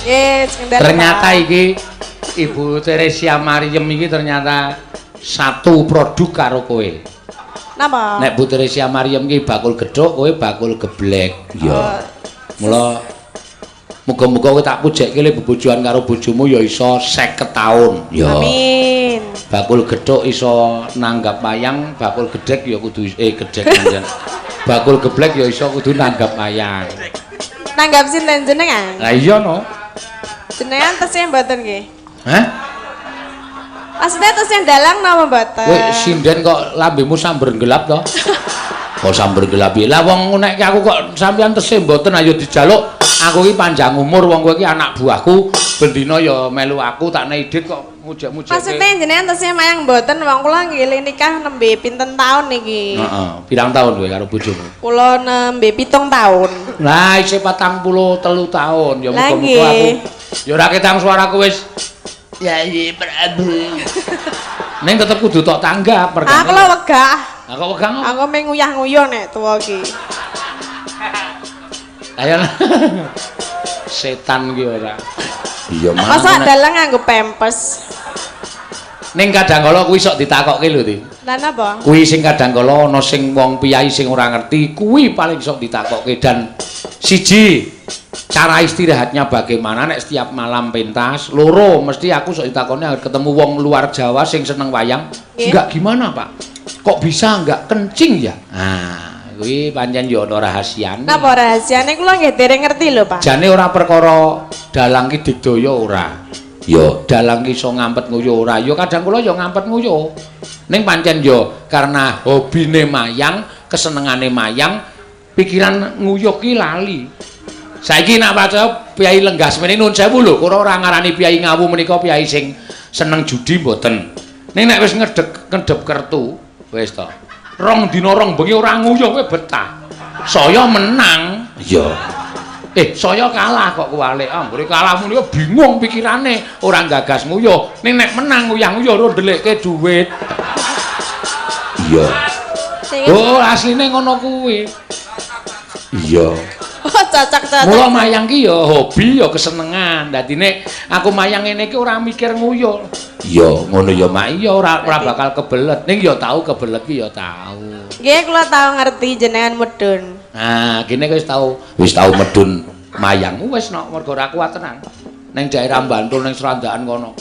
Yes, ternyata iki Ibu Teresia Mariem iki ternyata satu produk karo kowe. Napa? Nek Bu Teresia Mariem iki bakul gedhok, kowe bakul geblek. Ya. Mula muga-muga kowe tak pujekke le bebojoan karo bojomu ya iso 50 taun. Ya. Amin. Bakul gedhok iso nanggap wayang, bakul gedhek ya kudu gedhek panjen. Bakul geblek ya iso kudu nanggap wayang. Nanggap sinten jenengan? Lah iya no. Jenengan tesih mboten nggih. Hah? Maksudnya tesih dalang napa mboten? Kowe sinden kok lambemu sambar gelap to? Kok sambar gelap ya? Lah wong nek aku kok sampean tesih mboten ayo dijaluk. Aku iki panjang umur wong kowe iki anak buahku, bendina ya melu aku tak neidit kok mujak-mujake. Maksudnya jenengan tesih mayang mboten wong kula nggih nikah nembe pinten taun niki? Heeh, pirang taun kowe karo bojomu? Kula nembe 7 taun. Lah isih 43 taun ya muga-muga aku. Ya ora ketang suaraku wis Yai Prabu. Ning tetep kudu tok tanggap perkara. Aku lho wegah. Aku wegah. Aku mung nguyah-nguyuh nek tuwa iki. Ayo. Setan iki ora. Iya mah. Masa dalang nganggo pempes. Ning kadang kala kuwi sok ditakokke lho, Ti. Lah napa? Kuwi sing kadang kala ana sing wong piyai sing ora ngerti, kuwi paling sok ditakokke dan siji cara istirahatnya bagaimana nek setiap malam pentas, loro mesti aku sok ditakoni ketemu wong luar Jawa sing seneng wayang. Enggak gimana, Pak? Kok bisa enggak kencing ya? Nah, kuwi pancen yo ana rahasiane. Napa rahasiane kula nggih dereng ngerti lho, Pak. Jane ora perkara dalang ki digdaya ora. Yo dalang ki iso ngampet nguyuh ora. Yo kadang kula yo ngampet nguyuh. Ning pancen yo karena hobine mayang, kesenengane mayang, pikiran nguyuh ki lali. Saiki nek paca piyai Lenggas mene nuwun sewu lho, ora ngarani piyai ngawu menika piyai sing seneng judi mboten. Ning nek wis ngedep kertu, wis to. Rong dina rong bengi ora nguyuh kowe betah. Saya menang. Iya. Saya kalah kok kuwalik. Ambure kalahmu niku bingung pikirane, ora gagas nguyuh. Ning nek menang nguyah-nguyuh ora ndelikke dhuwit. Iya. Oh, asline ngono kuwi. Iya. Cocok-cocok. Mula mayang ki ya hobi ya kesenengan. Dadi nek aku mayang ngene iki ora mikir nguyuh. Iya, ngono ya Mak. Iya ora bakal kebelet. Ning ya tau kebelet ki ya tau. Nggih kula tau ngerti jenengan medun. Nah, kene wis tau medun mayang. Wis no, mergo ora kuat tenan. Ning daerah Bantul ning Srandakan kono.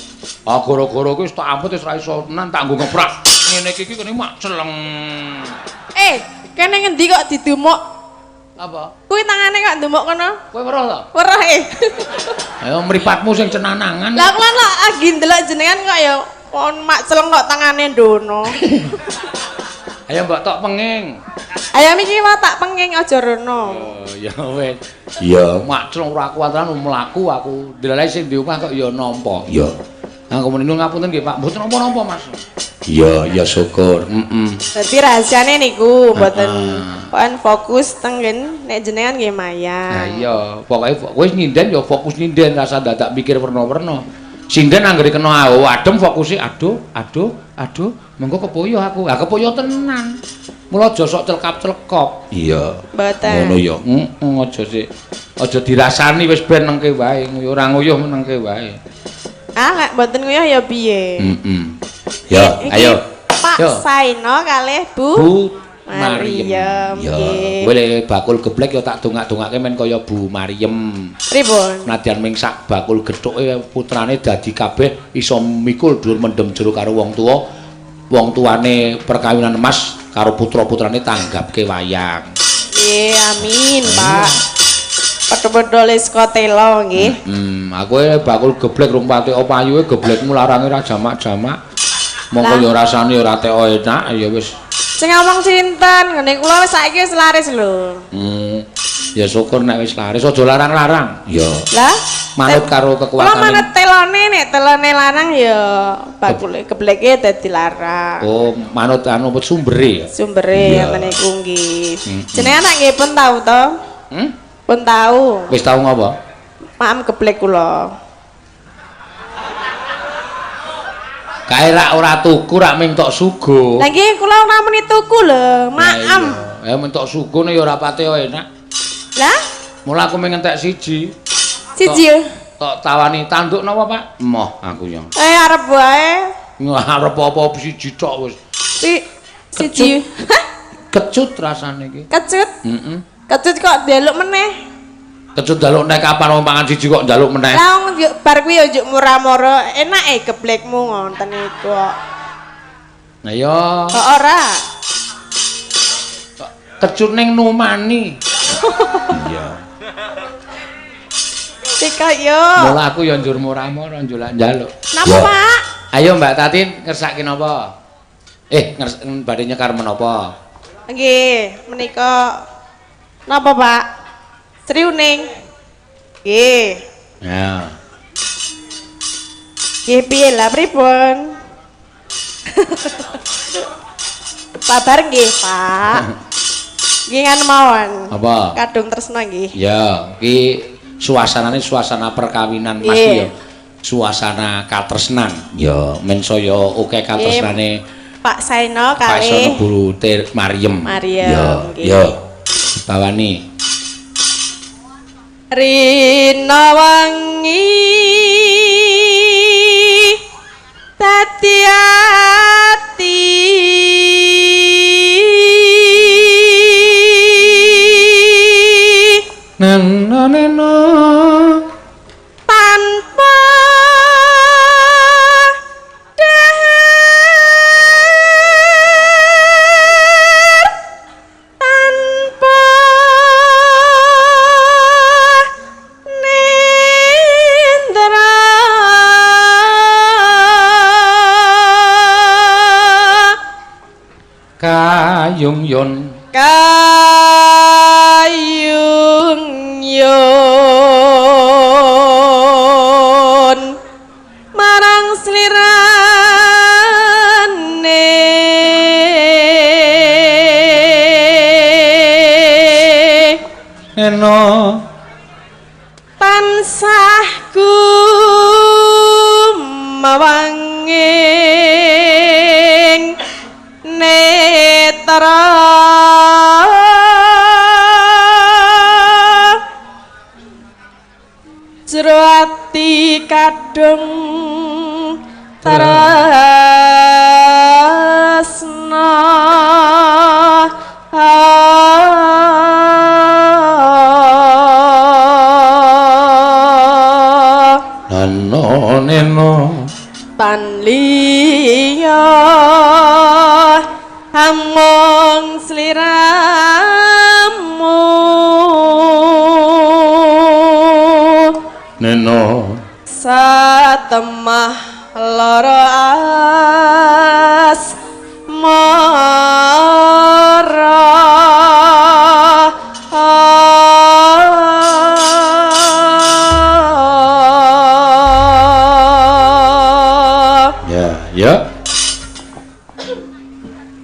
Ah gara-gara kuwi wis tak amput wis ora iso tenan tak nggo ngeprak. Ngene iki kene mak celeng. Kene ngendi kok didumuk? Apa? Kuwi tangane kok ndumuk kono. Kowe weruh to? Weruh Ayo mripatmu sing cenanangan. Lah kula lho lagi ndelok jenengan kok ya mak celeng kok tangane ndono. Ayo mbok tok penging. Ayam iki wae tak penging aja rono. Oh, ya wis. Iya, mak celeng ora kuwatan mlaku aku. Delale sing di omah kok ya nampa. Iya. Aku meninu ngapunten nggih Pak, mboten napa-napa Mas. Iya, ya syukur. Dadi rahasiane niku mboten kon fokus tengen nek jenengan nggih mayang. Nah iya, pokoke wis nyinden ya fokus nyinden, rasa dadak mikir werna-werna. Sinden anggere kena adem fokuse aduh, mengko kepoyo aku. Lah kepoyo tenan. Mula aja sok celkap-celkop. Iya. Mboten. Ngono ya. Aja sik. Aja dirasani wis ben nengke wae, ora nguyuh nengke wae. Nek mboten nguyuh ya piye? Ya, ayo. Pak Saino kalih Bu Mariem. Ya, boleh bakul geblek ya tak dongak-dongake men kaya Bu Mariem. Pripun? Nadyan ming sak bakul gethuke putrane dadi kabeh iso mikul dhuwur mendem jero karo wong tuwa. Wong tuane perkawinan emas karo putra-putrane tanggapke wayang. Nggih, amin, Pak. Padha-padha leska tela nggih. Aku bakul geblek rung pati opayuhe geblekmu larange ra jamak-jamak. Monggo ya rasane ora teko enak ya wis. Sing ngomong sinten? Ngene kula wis saiki wis laris lho. Ya syukur nek wis laris aja larang-larang. Ya. Lah, manut karo kekuatan. Kula manut telone nek telone larang ya bakule gebleke dadi larang. Oh, manut anu sumbere ya. Sumbere ngoten niku nggih. Jenengan nek nggih pun tau to? Pun tau. Wis tau ngapa? Maem geblek kula. Kae rak ora tuku rak ming tok sugo. Lah nggih kula ora muni tuku lho, maem. Ya mentok sugone ya ora pati enak. Lah? Mula aku ming entek siji. Siji. Tok tawani tanduk napa, Pak? Emoh aku yo. Arep wae. Ngarep apa siji tok wis. Siji. Kecut rasane iki. Kecut. Heeh. Kecut kok njaluk meneh. Kecut njaluk nek kapan wong pangan siji kok njaluk meneh. Lah wong bar kuwi yo njuk murah-murah, enake geblekmu ngonten iku kok. Nah yo. Kok ora? Kecut ning numani. Iya. Cekak yo. Mula aku yo njur murah-murah njulak njaluk. Napa, Pak? Ayo Mbak Tatin ngersake napa? Badhe nyekar menapa? Nggih, menika napa, Pak? Sriuning. Nggih. Ya. Nggih piye lah pripun? Sabar nggih, Pak. Nggih kan mawon. Apa? Kadung tresna nggih. Ya, iki suasanane suasana perkawinan Mas Nggih. ya. Suasana katresnan. Ya, men saya akeh katresnane Pak Saino Pak Sono kalih Bu Mariem. Ya, nggih. ya. Bawani. Rina wangi dadi ati Neno tanpa dahar tanpa nindra kayung yon kayung yon marang slirane eno tansah kumawanging netra jero ati kadung tresna neno pan liya among sliramu neno satemah lara ya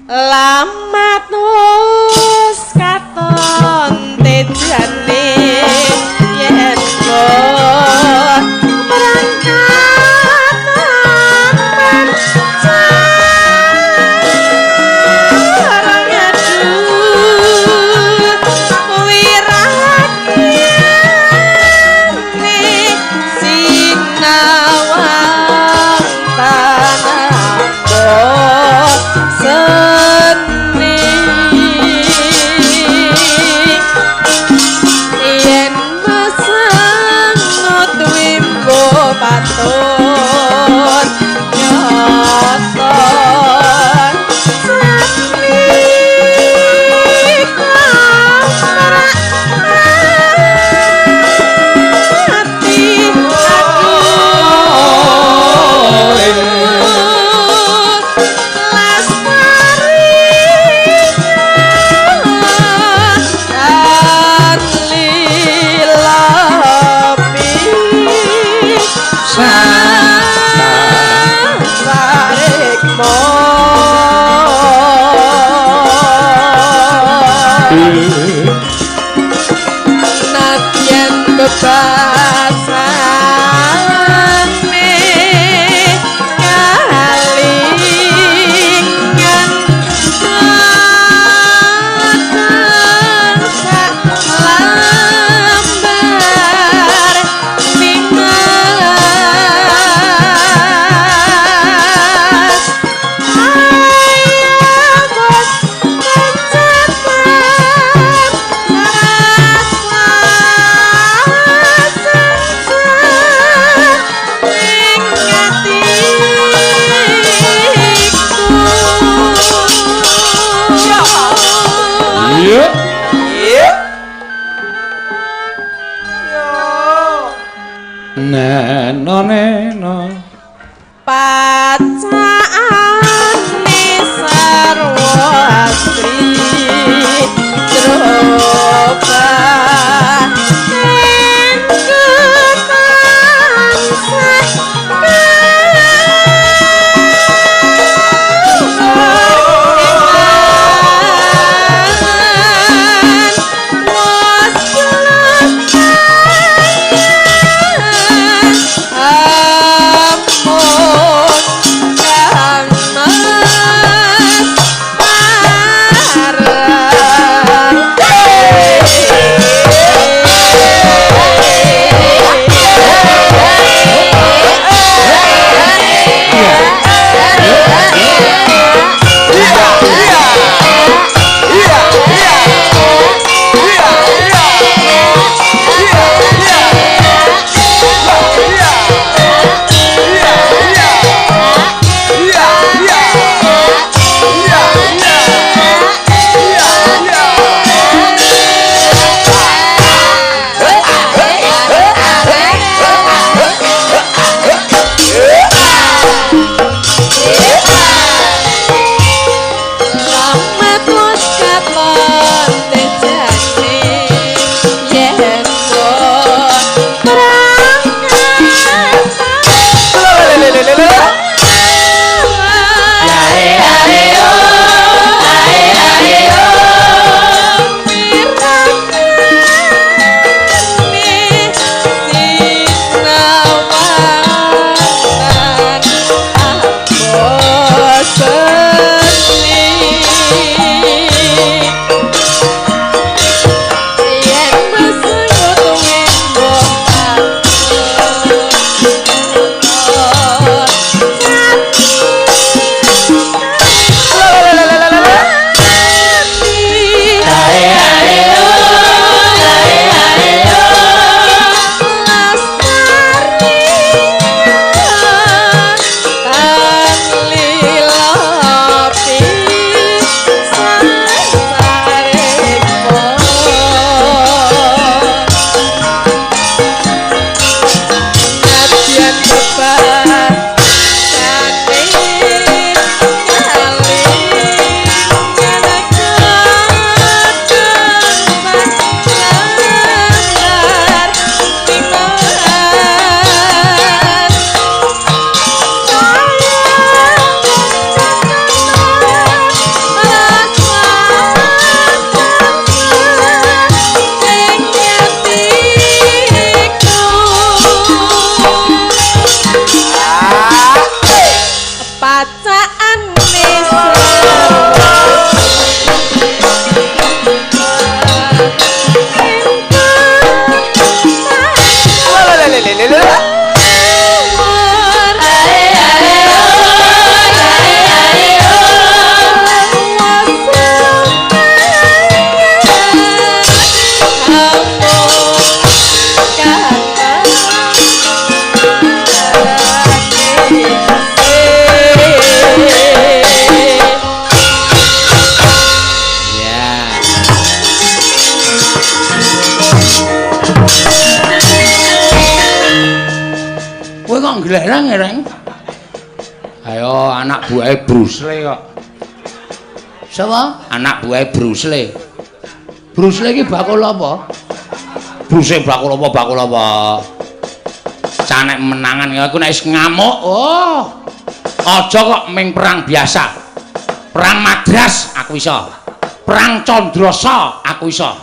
lamat wis katon tejane yen kok berangkat Neno Pacane sarwastri droba Glereng-glereng. Ayo anak buahe Bruce Lee kok. Sapa? Anak buahe Bruce Lee. Bruce Lee iki bakul apa? Bruce bakul apa? Canek menangan aku nek wis ngamuk. Oh. Aja kok ming perang biasa. Perang Madras aku iso. Perang Candrasa aku iso.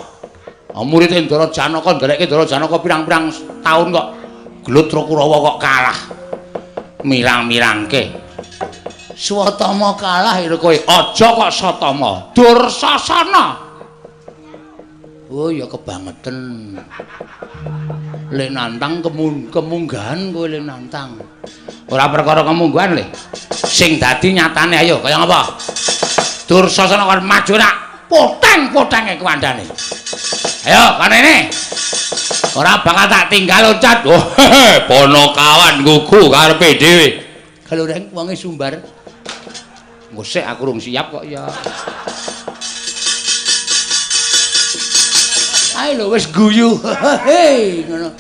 Murid Ndara Janaka nderekke Ndara Janaka pirang-pirang taun kok Glutra Kurawa kok kalah. Mirang-mirangke. Swatama kalah lho kowe. Aja kok Satama. Dursasana. Oh ya kebangetan. Le nantang kemunggahan kowe le nantang. Ora perkara kemunggahan le. Sing dadi nyatane ayo kaya ngapa? Dursasana kon maju nak poteng-potenge kewandane. Ayo kanene. Ora bakal tak tinggal loncat. Oh, Ponokawan gugu karepe dhewe. Kalau reng wonge sumbar. Engko sik aku rung siap kok ya. Ayo lho wis guyu. Hei ngono.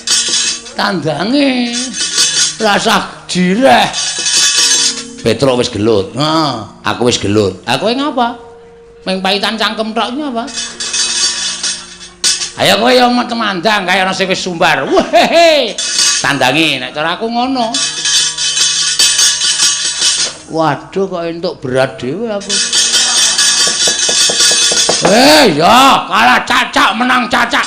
tandange rasa jireh. Petro wis gelut. Heeh, aku wis gelut. Aku ngapa? Meng paitan cangkem tok apa? Ayo kowe yo temandang kaya ana sing wis sumbar. Wehehe. Tandangi nek cara aku ngono. Waduh kok entuk berat dhewe aku. Ya, kalah cacak menang cacak.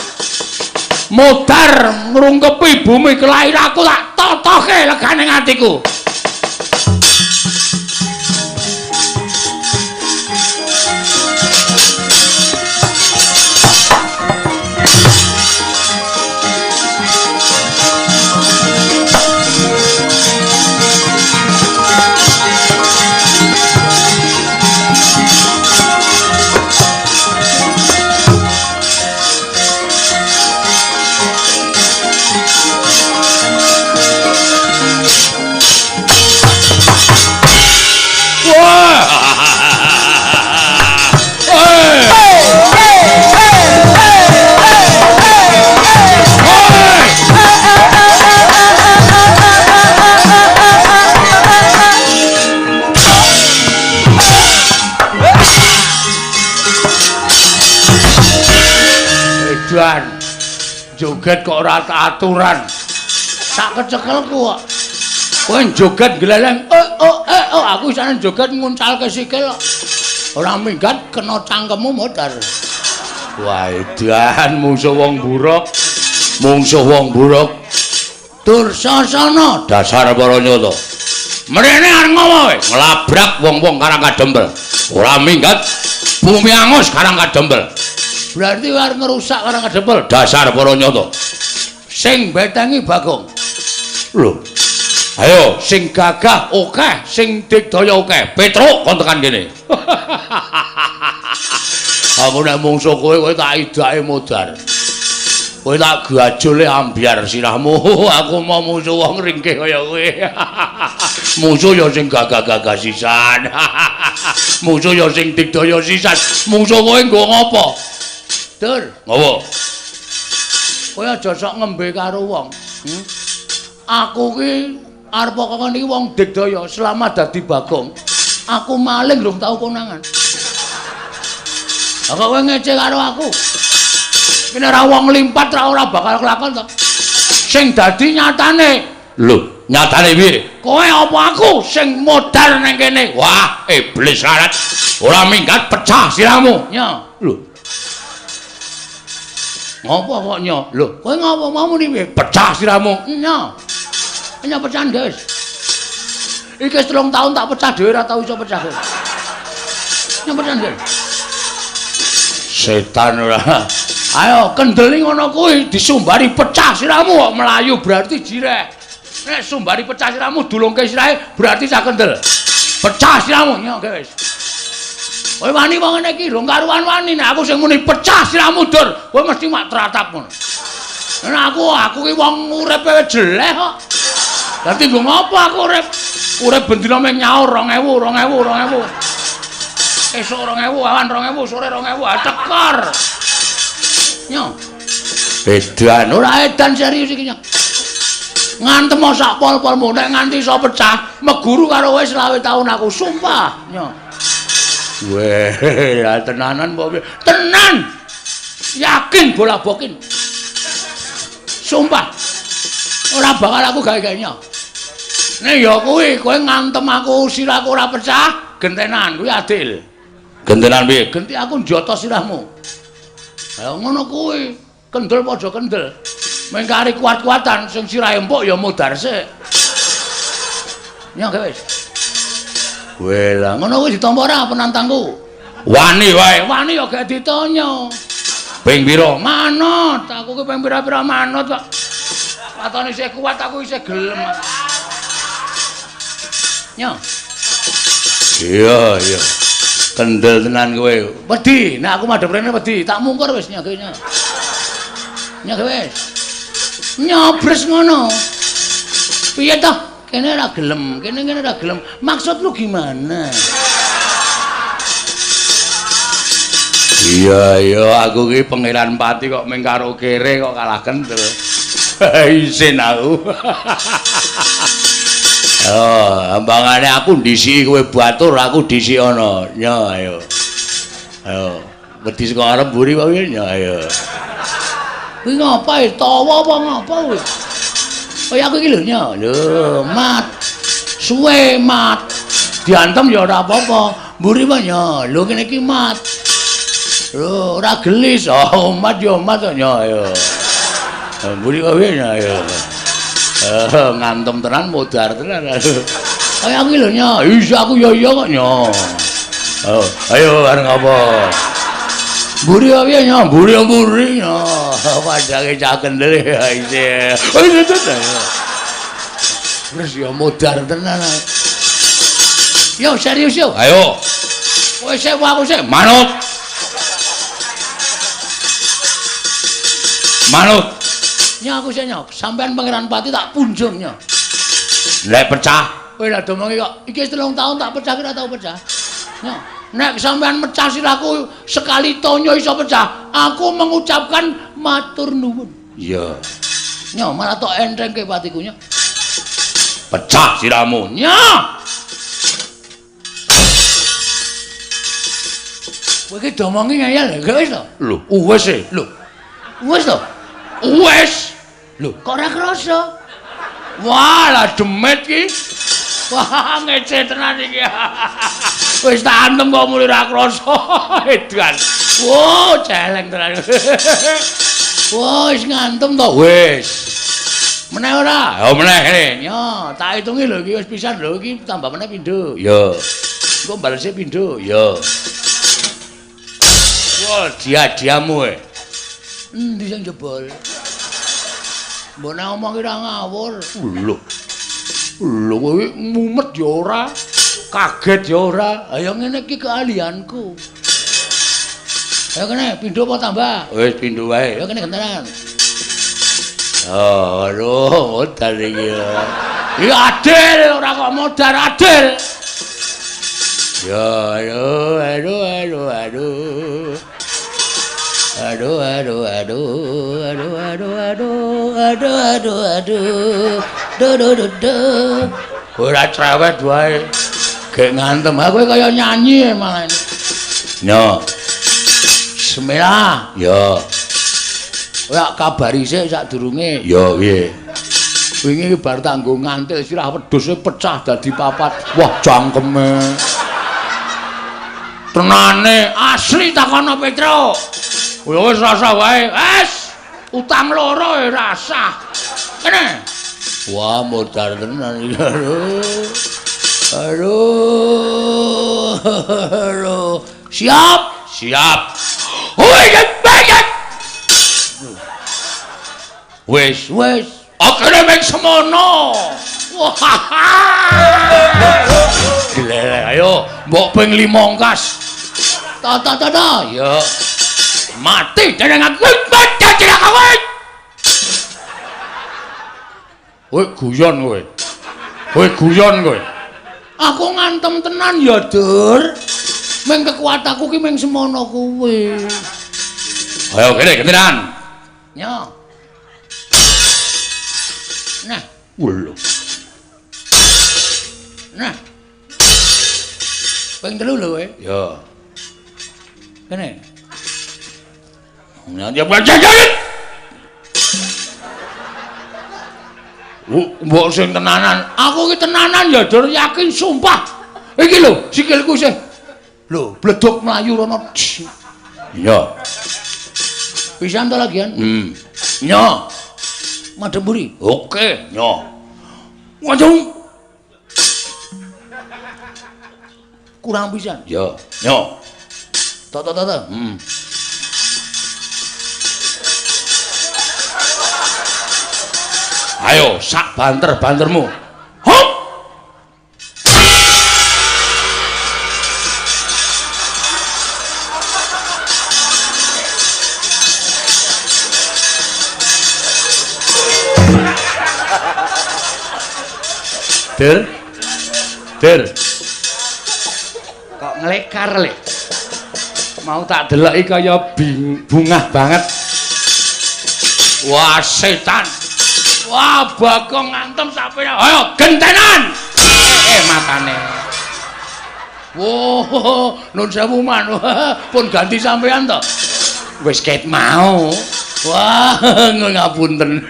Modar ngrungkepi bumi kelahiranku tak totoke legane atiku. Joget kok ora aturan. Tak kecekelku kok. Kowe joget gleleng. Aku isane joget nguncalke sikil. Ora minggat kena cangkemmu modar. Wah, edan mungsuh wong buruk. Mungsuh wong buruk. Tur sasana dasar para nyata. Mrene arep ngopo kowe? Nglabrak wong-wong karang kadempel. Ora minggat bumi angus karang kadempel. Berarti arep ngerusak karang kadempel dasar para nyata. Sing betengi Bagong. Lho. Ayo sing gagah akeh, sing digdaya akeh. Petruk kon tekan kene. Aku nek mungsuh kowe tak idake modar. Kowe tak gajole ambyar sirahmu. Aku mau musuh wong ringkih kaya kowe. Musuh ya sing gagah-gagah sisan. Musuh ya sing digdaya sisan. Musuh kowe nggo ngopo? Dur, ngopo? Kowe aja sok ngembe karo wong. Aku ki arep kok iki wong digdaya selama dadi Bagong. Aku maling durung tau konangan. Kok kowe ngece karo aku? Kene ora wong limpat ora bakal kelakon to. Sing dadi nyatane. Lho, nyatane piye? Kowe apa aku sing modal nang kene? Wah, iblis larat. Ora minggat pecah sirahmu. Nya, lho. Ngopo kok nya? Lho, kowe ngopo mau muni piye? Pecah sirahmu. Nya. Nya pecahan, guys. Iki 3 tahun tak pecah dhewe ora tau iso pecah kowe. Nya pecahan, guys. Setan ora. Ayo kendeli ngono kuwi disumbari pecah sirahmu kok melayu berarti jireh. Nek sumbari pecah sirahmu dulungke sirahe berarti cah kendel. Pecah sirahmu nya, guys. Kowe wani wong ngene iki rong karuan wani nek aku sing muni pecah sirahmu dur, kowe mesti mak teratap ngono. Nek aku ki wong uripe jelek kok. Dadi nggo ngopo aku urip? Urip bendina mung nyaur 2000. Esuk 2000, awan 2000, sore 2000, tekor. Nyo. Edan ora edan serius iki nyo. Ngantem sak pol-polmu nek nganti iso pecah, meguru karo kowe 20 tahun aku, sumpah. Nyo. Weh, tenanan apa? Tenan. Yakin bola bokin. Sumpah. Ora bakal aku gawe-gawe nyo. Nek ya kuwi kowe ngantem aku sirahku ora pecah, gentenan kuwi adil. Gentenan piye? Genti aku njotos sirahmu. Lah ngono kuwi, kendel padha kendel. Meng kari kuat-kuatan sing sirahe empuk ya modar sik. Nya wis. Weh lah ngono kuwi ditampa ora penantangku. Wani wae, wani ya gak ditonyo. Ping pira? Manut, aku ki ping pira-pira manut kok. Watone isih kuat aku isih gelem. Nya. Iya, iya. Kendel tenan kowe. Wedi, nek aku madhep rene wedi, tak mungkur wis nya kowe nya. Nya wis. Nyobres ngono. Piye toh? Kene ora gelem, kene ora gelem. Maksud lu gimana? Iya, iya, aku ki pangeran pati kok mung karo kere kok kalah kendel. Isin aku. Oh, ambangane aku ndisi kowe batur, aku disi ana. Nya ayo. Ayo. Wedi saka arep mburi kok nya ayo. Kuwi ngapae? Tawa apa ngapa kuwi? Kaya aku iki lho nya. Lho, mat. Suwe mat. Diantem ya ora apa-apa. Mburi wae nya. Lho kene iki mat. Lho, ora gelis. Oh, mat ya mat kok nya ayo. Mburi kok nya ayo. Ngantem tenan modar tenan. Kaya aku lho nya. Iya aku ya iya kok nya. Ayo areng apa? Mburi kok nya, mburi nya. Padange cah kendel isih. Oh itu. Terus ya modar tenan. Yo serius yo. Ayo. Kowe sik aku sik manut. Manut. Nya aku sik nya, sampean Pangeran Pati tak punjung nya. Lek pecah, kowe lak domongi kok iki 3 tahun tak pecah kira tau pecah. Nya, nek sampean mecah siraku sekali tonyo iso pecah, aku mengucapkan matur nuwun. Iya. Nya malah tok entengke patiku nya. Pecah siramu. Nya. Kowe iki domongi ngayal lho, wis to? Lho, wis e. Lho. Wis to? Wis. Lho, kok ora krasa? Wah, lah demet ki. Wah, ngece tenan iki. Wis tak antem kok mulih ora krasa. Edan. Wo, celeng tenan. Wis ngantem to, wis. Meneh ora? Ya meneh kene. Yo, tak hitungi lho iki wis pisan lho iki tambah meneh pindho. Yo. Engko balese pindho. Yo. Wah, dia-diamu e. Endi sing jebol? Mbok nek ngomong ora ngawur. Lho. Lho kowe mumet ya ora, kaget ya ora. Ayo ngene iki keahlianku. Ayo kene pindho apa tambah? Wis pindho wae. Ayo kene gentenan. Oh, aduh, modal iki. Ya adil ora kok modal adil. Ya, aduh. Ora cerewet wae. Gek ngantem. Kowe kaya nyanyi malah. Yo. Bismillah. Yo. Kowe kabari sik sadurunge. Yo piye. Wingi bar tanggo ngantil sirah wedhuse pecah dadi papat. Wah, jangkeme. Tenane asli takono Petro. Wis rasa wae. Wes. Utang loro rasa. Kene. Wah, modar tenan iki. Aduh. Siap. Wes. Akene mek semono. Wah. Gile, ayo, mbok ping 5 kas. Ta. Ya. Mati jeneng aku mati jeneng kowe. Kowe guyon kowe. Aku ngantem tenan ya, Dur. Meng kekuatanku ki meng semono kowe. Ayo kene gentenan. Nya. Nah, lho. Nah. Ping 3 lho kowe. Ya. Kene. Ya belajar. Mbok sing tenanan. Aku ki tenanan ya, Dur, yakin sumpah. Iki lho, sikilku sing. Lho, bledok mlayu rono. Iya. Pisan to lagian? Nya. Madhep mburi. Oke, nya. Waduh. Kurang pisan. Ya, nya. Ta. Ayo, sak banter-bantermu. Hop! Der. Kok nglekar, Lek? Mau tak deloki kaya bungah banget. Wah, setan. Wah, Bagong ngantem sampe. Ayo gentenan. Matane. Wo, nun sewu man. Pun ganti sampean to. Wis ket mau. Wah, ngapunten.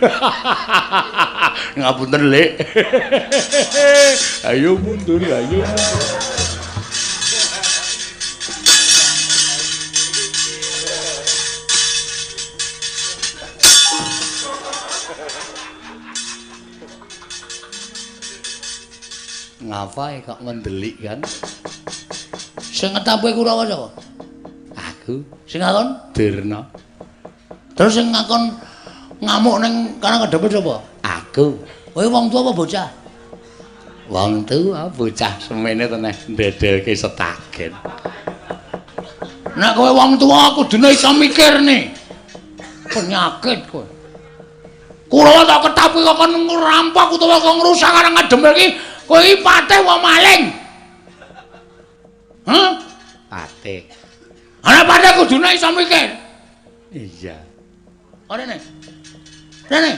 Ngapunten, Lek. Ayo mundur, ayo. Ngapain kok ngendelik kan? Sing ngetape Kurawa sapa? Aku. Sing ngakon Dirna. Terus sing ngakon ngamuk ning kana kedepe sapa? Aku. Kowe wong tuwa apa bocah? Wong tuwa, bocah semene teneh ndedelke setagen. Nek kowe wong tuwa kudune iso mikir nih. Penyakit kowe. Kurawa tak ketapi kok ngerampok utawa kok ngrusak karo ngedemel iki. Kowe iki patih wong maling. Hah? Patih. Ana patih kudune iso mikir. Iya. Ora nek. Rene.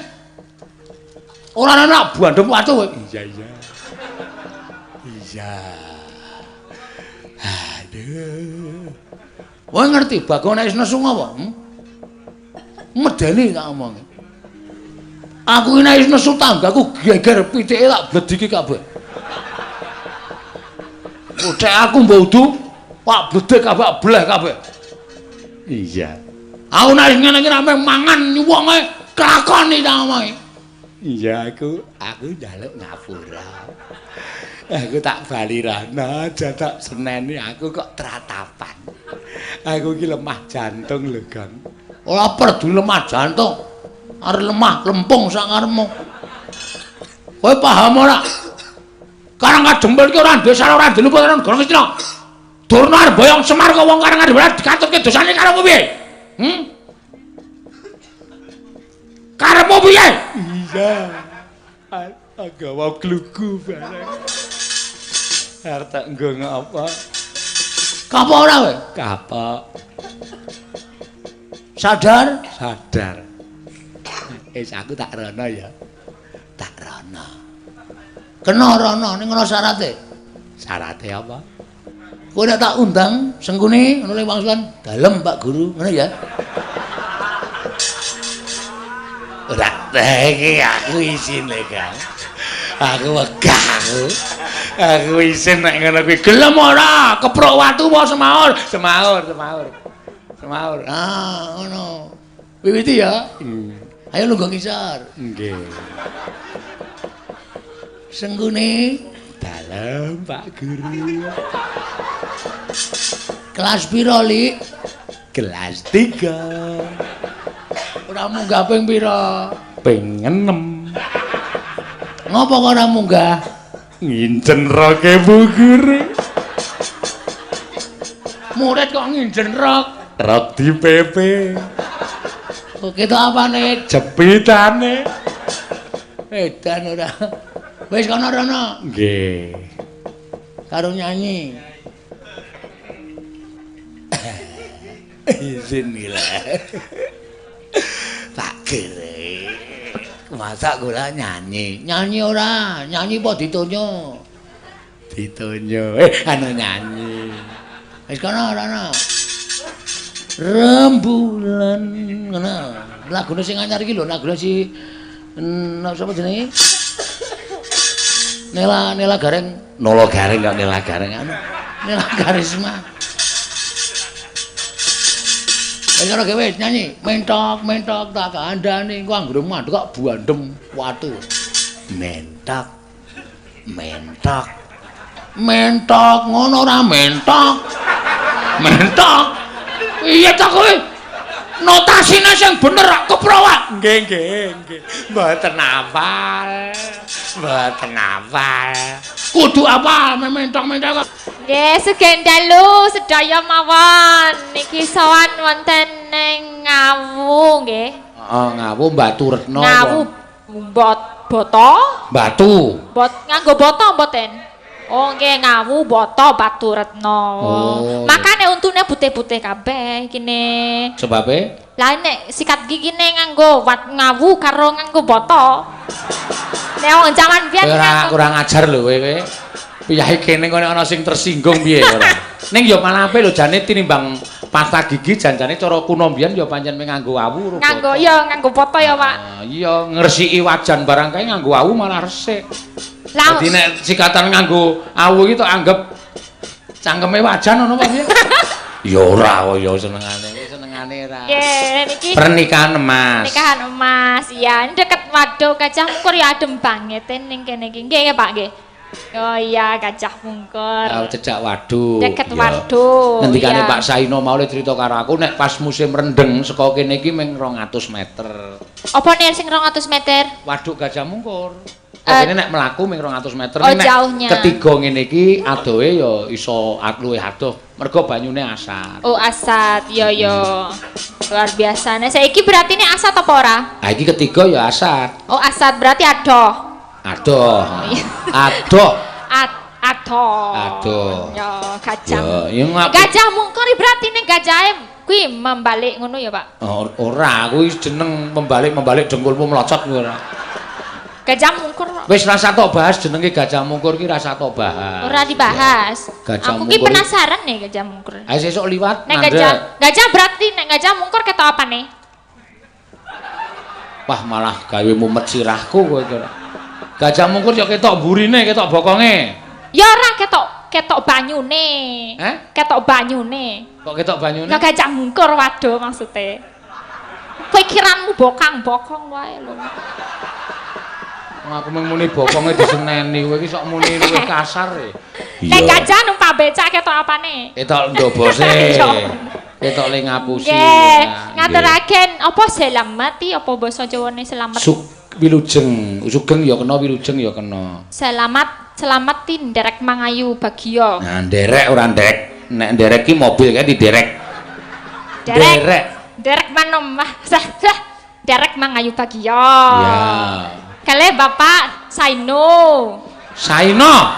Ora ana bandem watu kowe. Iya. Iya. Aduh. Kowe ngerti Bagong nek wis nesu apa? Medeni tak omong. Aku nek wis nesu tanggaku geger pitike tak blediki kabeh. Cek aku mbok udu, Pak bledek kabeh bleh kabeh. Iya. Aku nek ngene iki rame mangan wonge kelakoni ta omonge. Iya aku njaluk ngapura. Aku tak bali rana, aja tak seneni aku kok tratapan. Aku iki lemah jantung lho, Gang. Ora perdu lemah jantung. Arep lemah lempung sak ngarepmu. Kowe paham ora? Karang kadempel iki ora duwe salah ora duwe luput ora gorong Istina. Durna arep boyong Semar kok wong karang kadempel dikatutke dosane karo piye? Karepmu piye? Iya. Agawa kluku bareng. Arep tak nggo ngapa? Kapok ora kowe? Kapok. Sadar? Sadar. Aku tak rono ya. Tak rono. Kena rono ning ngono syarate. Syarate apa? Kowe nek tak undang sengkune ngono le wangsulan dalem Pak Guru, ngono ya. Ora iki aku isin le, Kang. Aku wegah aku. Aku isin nek ngono kuwi gelem ora? Keprok watu apa semaur? Semaur. Ah, ngono. Wiwiti ya. Ayo lungguh ngisor. Nggih. Senggune dalem Pak Guru. Kelas piro, Lik? Kelas 3. Ora munggah ping piro? Ping 6. Ngopo kok ora munggah? Nginjen roke Bu Guru. Murid kok nginjen rok? Rok di PP. Kok ketok apane? Jepitane. Edan ora. Wis kono rono. Nggih. Karo nyanyi. Izin gila. Pak Gere. Masa kula nyanyi? Nyanyi ora, nyanyi apa ditonyo? Ditonyo. Ana nyanyi. Wis kono rono. Rembulan ngono. Lagune sing anyar iki lho, lagune si sapa jenenge? Nela Gareng. Nolo Gareng kok Nela Gareng anu. Nela Karisma. Wis ora gawe nyanyi, mentok tak kandhane engko anggere mandek kok buandem watu. Mentok. Ngono ora mentok. Iya ta kowe? Notasine sing bener keprowak. Nggih. Mboten hafal. Kudu apa mentok kok. Nggih, sugeng dalu sedaya mawon. Niki sowan wonten ning Ngawu nggih. Heeh, Ngawu Mbatu Retno. Ngawu boto? Batu. Nganggo boto mboten? Oh, nggih Ngawu Bata Baturetno. Oh. Makane untune putih-putih kabeh kene. Sebabe? Lah nek sikat gigi ne nganggo Ngawu karo nganggo Bata. Nek wong jaman biyen Kurang ajar lho kowe. Piyahe kene kok nek ana sing tersinggung piye ora. Ning ya malah apik lho jane tinimbang pasta gigi janjane cara kuno mbiyen ya pancen nganggo awu. Nganggo ya nganggo Bata ya, Pak. Iya, ngresiki wajan barang kae nganggo awu malah resik. Lah dadi nek sikatan nganggo awu iki tok anggap cangkeme wajan ngono apa piye? Ya ora kok ya senengane ra. Nggih, niki Pernikahan emas. nikahan emas. Iya, deket Waduk Gajah Mungkur ya adem banget ning kene iki. Nggih, Pak, nggih. Oh iya, Gajah Mungkur. Cedhak Waduk. Deket Waduk. Ngendikane iya. Pak Saino mau cerita karo aku nek pas musim rendeng saka kene iki mung 200 meter. Apa nih sing 200 meter? Waduk Gajah Mungkur. Kene nek mlaku mung 200 meter Oh, nek jauhnya. ketiga ngene iki adohe ya iso luwih adoh mergo banyune asat. Oh, asat. Yo yo. Luar biasa. Nah, saiki berarti ini asat apa ora? Ah iki ketiga ya asat. Oh, asat berarti adoh. Adoh. Iya. Adoh. Adoh. Adoh. Yo, Gajah. Ya ngaku. Gajah Mungkur berarti ning gajahe kuwi membalik ngono ya, Pak? Ora, kuwi jeneng membalik dengkulmu melocot kuwi ora. Gajah Mungkur Wis rasa tok bahas jenenge Gajah Mungkur ki rasa tok bahas. ora dibahas. Gajah Aku ki Mungkur. penasaran nih Gajah Mungkur. Ayo sesuk liwat Nek mandek. gajah berarti nek Gajah Mungkur ketok apa nih? Wah malah gawe mumet sirahku kowe kira. Gajah Mungkur yo ketok burine, ketok bokonge. Ya ora ketok banyune. Ketok banyune. Kok ketok banyune? Nek Gajah Mungkur waduh maksudnya. Pikiranmu bokang-bokong wae lho. Aku mung muni bokonge diseneni, kowe iki sok muni luwih kasar e. Nek gajah numpak becak ketok apane? Ketok ndobose. Iya. Ketok le ngapusi. Nggih, ngaturaken apa selamati apa basa Jawane selamat? Wilujeng, sugeng ya kena, wilujeng ya kena. Selamat tinderek mangayu bagya. Nah, nderek ora ndek. Nek nderek ki mobil kae diderek. Derek manom derek mangayu bagya. Ya. Kale Bapak Saino. Saino.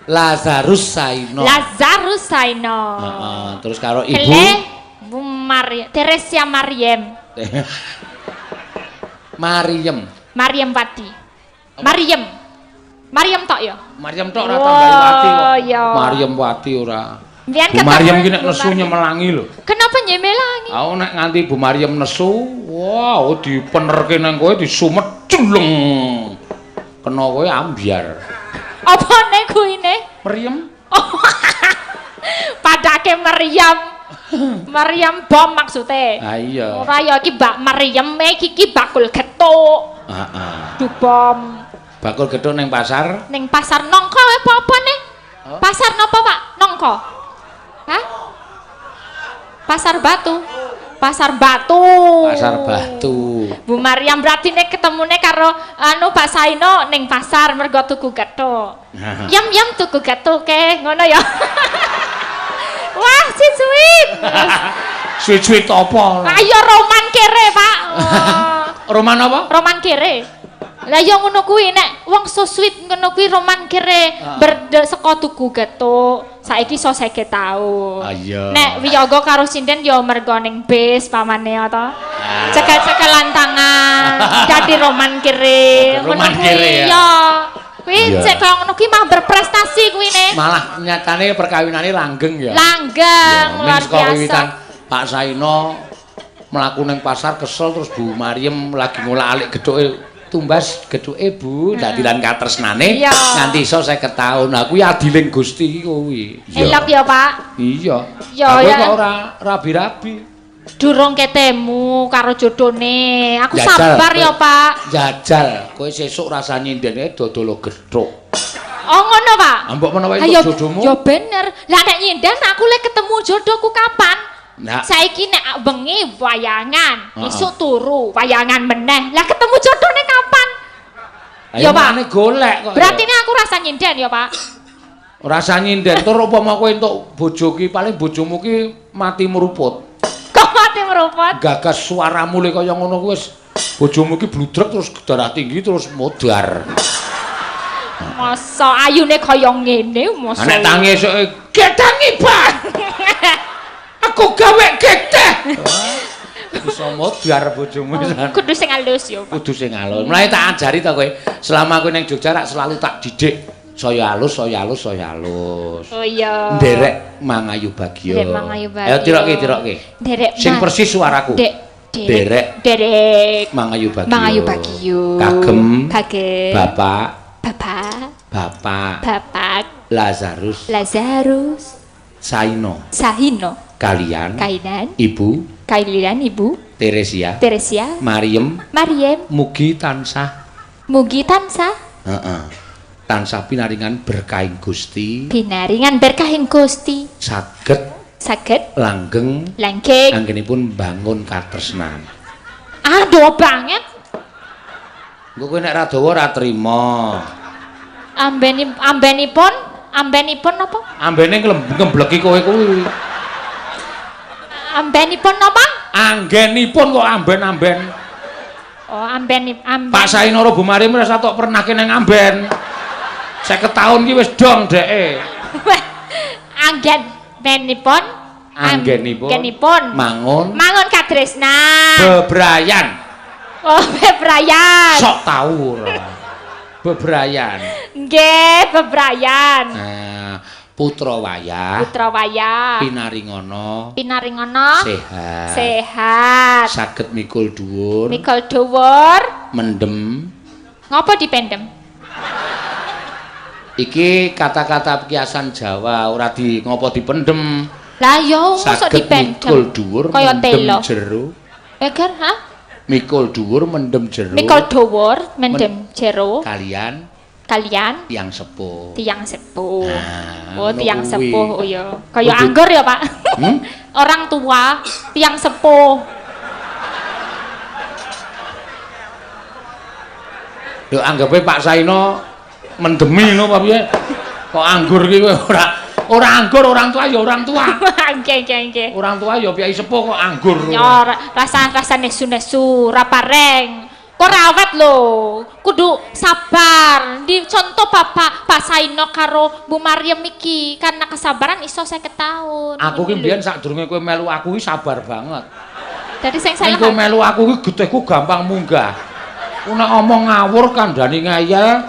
Lazarus Saino. Lazarus Saino. Heeh, terus karo ibu Kale Bu Maria, Teresia Mariem. Mariem Wati. Mariem tok ya? Mariem tok ora tambahi Wati kok. Oh, iya. Mariem Wati ora. Mbiyen Bu ketemu Mariem ki nek Bu nesu Mariem. nyemelangi lho. Kenapa nyemelangi? Aku nek nganti Bu Mariem nesu, wow dipenerke nang kowe disumet jeleng. Kena kowe ambyar. Apa nek kuine? Meriem? Padake meriam. Meriam bom maksudnya. Ah iya. Ora ya iki Mbak Meriam iki bakul gethuk. Heeh. Dubom Bakul gedhok ning pasar. ning pasar nongko apa nih? Oh. Pasar napa, Pak? Nongko. Hah? Pasar Batu. Pasar Batu. Pasar Batu. Bu Mariam berarti nek ketemune karo Pak Saino ning pasar mergo tuku gethuk. Yam tuku gethuk ke ngono ya. Wah, sweet. Suwi-suwi apa? Ayo roman kere, Pak. Roman apa? Roman kere. Lah ya ngono kuwi nek wong so sweet ngono kuwi roman kere saka tuku gethuk. Saiki so 50 taun. Iya. Nek wiyaga karo sinden ya mergo ning bis pamane to. Cekel-cekelan tangan. Dadi roman kere. Roman kere ya. Iya. Kuwi cek kaya ngono kuwi mah berprestasi kuwi ne. Malah nyatane perkawinane langgeng ya. Langgeng luar Saka wiwitan biasa. Pak Saino mlaku ning pasar kesel terus Bu Mariem lagi ngolak-alik gedhoke tumbas gedhoke Bu dadi lan katresnane Iya. nganti iso 50 taun. Nah kuwi adiling Gusti kuwi. Elok ya, Pak. Iya. Ya, Aku ya. kok ora rabi-rabi. Durung ketemu karo jodone. Aku Jajal, sabar ya, kowe. Pak. Jajal, kowe sesuk rasane ndene dodol gedhok. Oh ngono, Pak. Ambok menawa Ayo, itu jodohmu. ya bener. Lah nek nyinden aku lek ketemu jodohku kapan? Nah, Saiki nek bengi wayangan, Heeh. esuk turu wayangan meneh. Lah ketemu jodohne kapan? ayo ya, Pak. makane golek kok. Berarti ini aku rasa nyinden ya, Pak. Rasa nyinden tur upama kowe entuk bojo ki paling bojomu ki mati meruput. Kok mati meruput? Gagas suaramu le kaya ngono kuwi wis bojomu ki bludrek terus darah tinggi terus modar. Masa ayune kaya ngene masa. Nek tangi esuke getangi, Pak. Aku gawe geteh. Bisa modar bojomu pisan. Kudu sing alus ya, Pak. Kudu sing alus. Mulai tak ajari to kowe. Selama kowe ning Jogja rak selalu tak didik. Saya alus, saya alus, saya alus. Oh iya. Nderek Mangayu Bagyo. Nderek Mangayu Bagyo. Ayo tiroke. Nderek Sing persis suaraku. Derek Mangayu Bagyo. Mangayu Bagyo. Kagem Bapak Lazarus Sahino kalian Ibu Teresia Mariem mugi tansah tansah pinaringan berkahing Gusti saged langgeng anggenipun bangun katresnan. Aduh banget. Engko kowe nek ra dawa ora trima. Ambenipun apa? Ambene ngembleki kowe kuwi. Ambenipun apa? Anggenipun kok amben-amben. Oh, amben. Pak Sainoro Bu Marim wis tok pernah kene amben. 50 tahun ki wis dong deke. Anggenipun mangun katresnan. Bebrayan. Oh, bebrayan. Sok tau ora. Bebrayan. Nggih, bebrayan. Nah, putra wayah. Pinaringono. Sehat. Saged mikul dhuwur. Mendem. Ngopo dipendem? Iki kata-kata kiasan Jawa ora di ngopo dipendem. Lah yo mosok dipendem. Mikul dhuwur mendem jero. Eger, ha? Mikul dhuwur mendem jero. Kalian tiang sepuh. Nah, Oh, tiang sepuh. Oh ya. Kaya anggur ya, Pak. Orang tua, tiang sepuh. Yo anggape Pak Saino mendemi ngono apa piye? Kok anggur ki kowe ora anggur orang tua ya orang tua. Nggih. Orang tua ya piyai sepuh kok anggur. Ya rasa nesu-nesu, ra pareng. Kok rawat lho. Kudu sabar. Dicontoh Pak Saino karo Bu Maryam iki karena kesabaran iso 50 tahun. Aku ki mbiyen sadurunge kowe melu aku ki sabar banget. Dadi sing salah. Kowe melu aku ki getihku gampang munggah. Nek omong ngawur kandhani ngayal.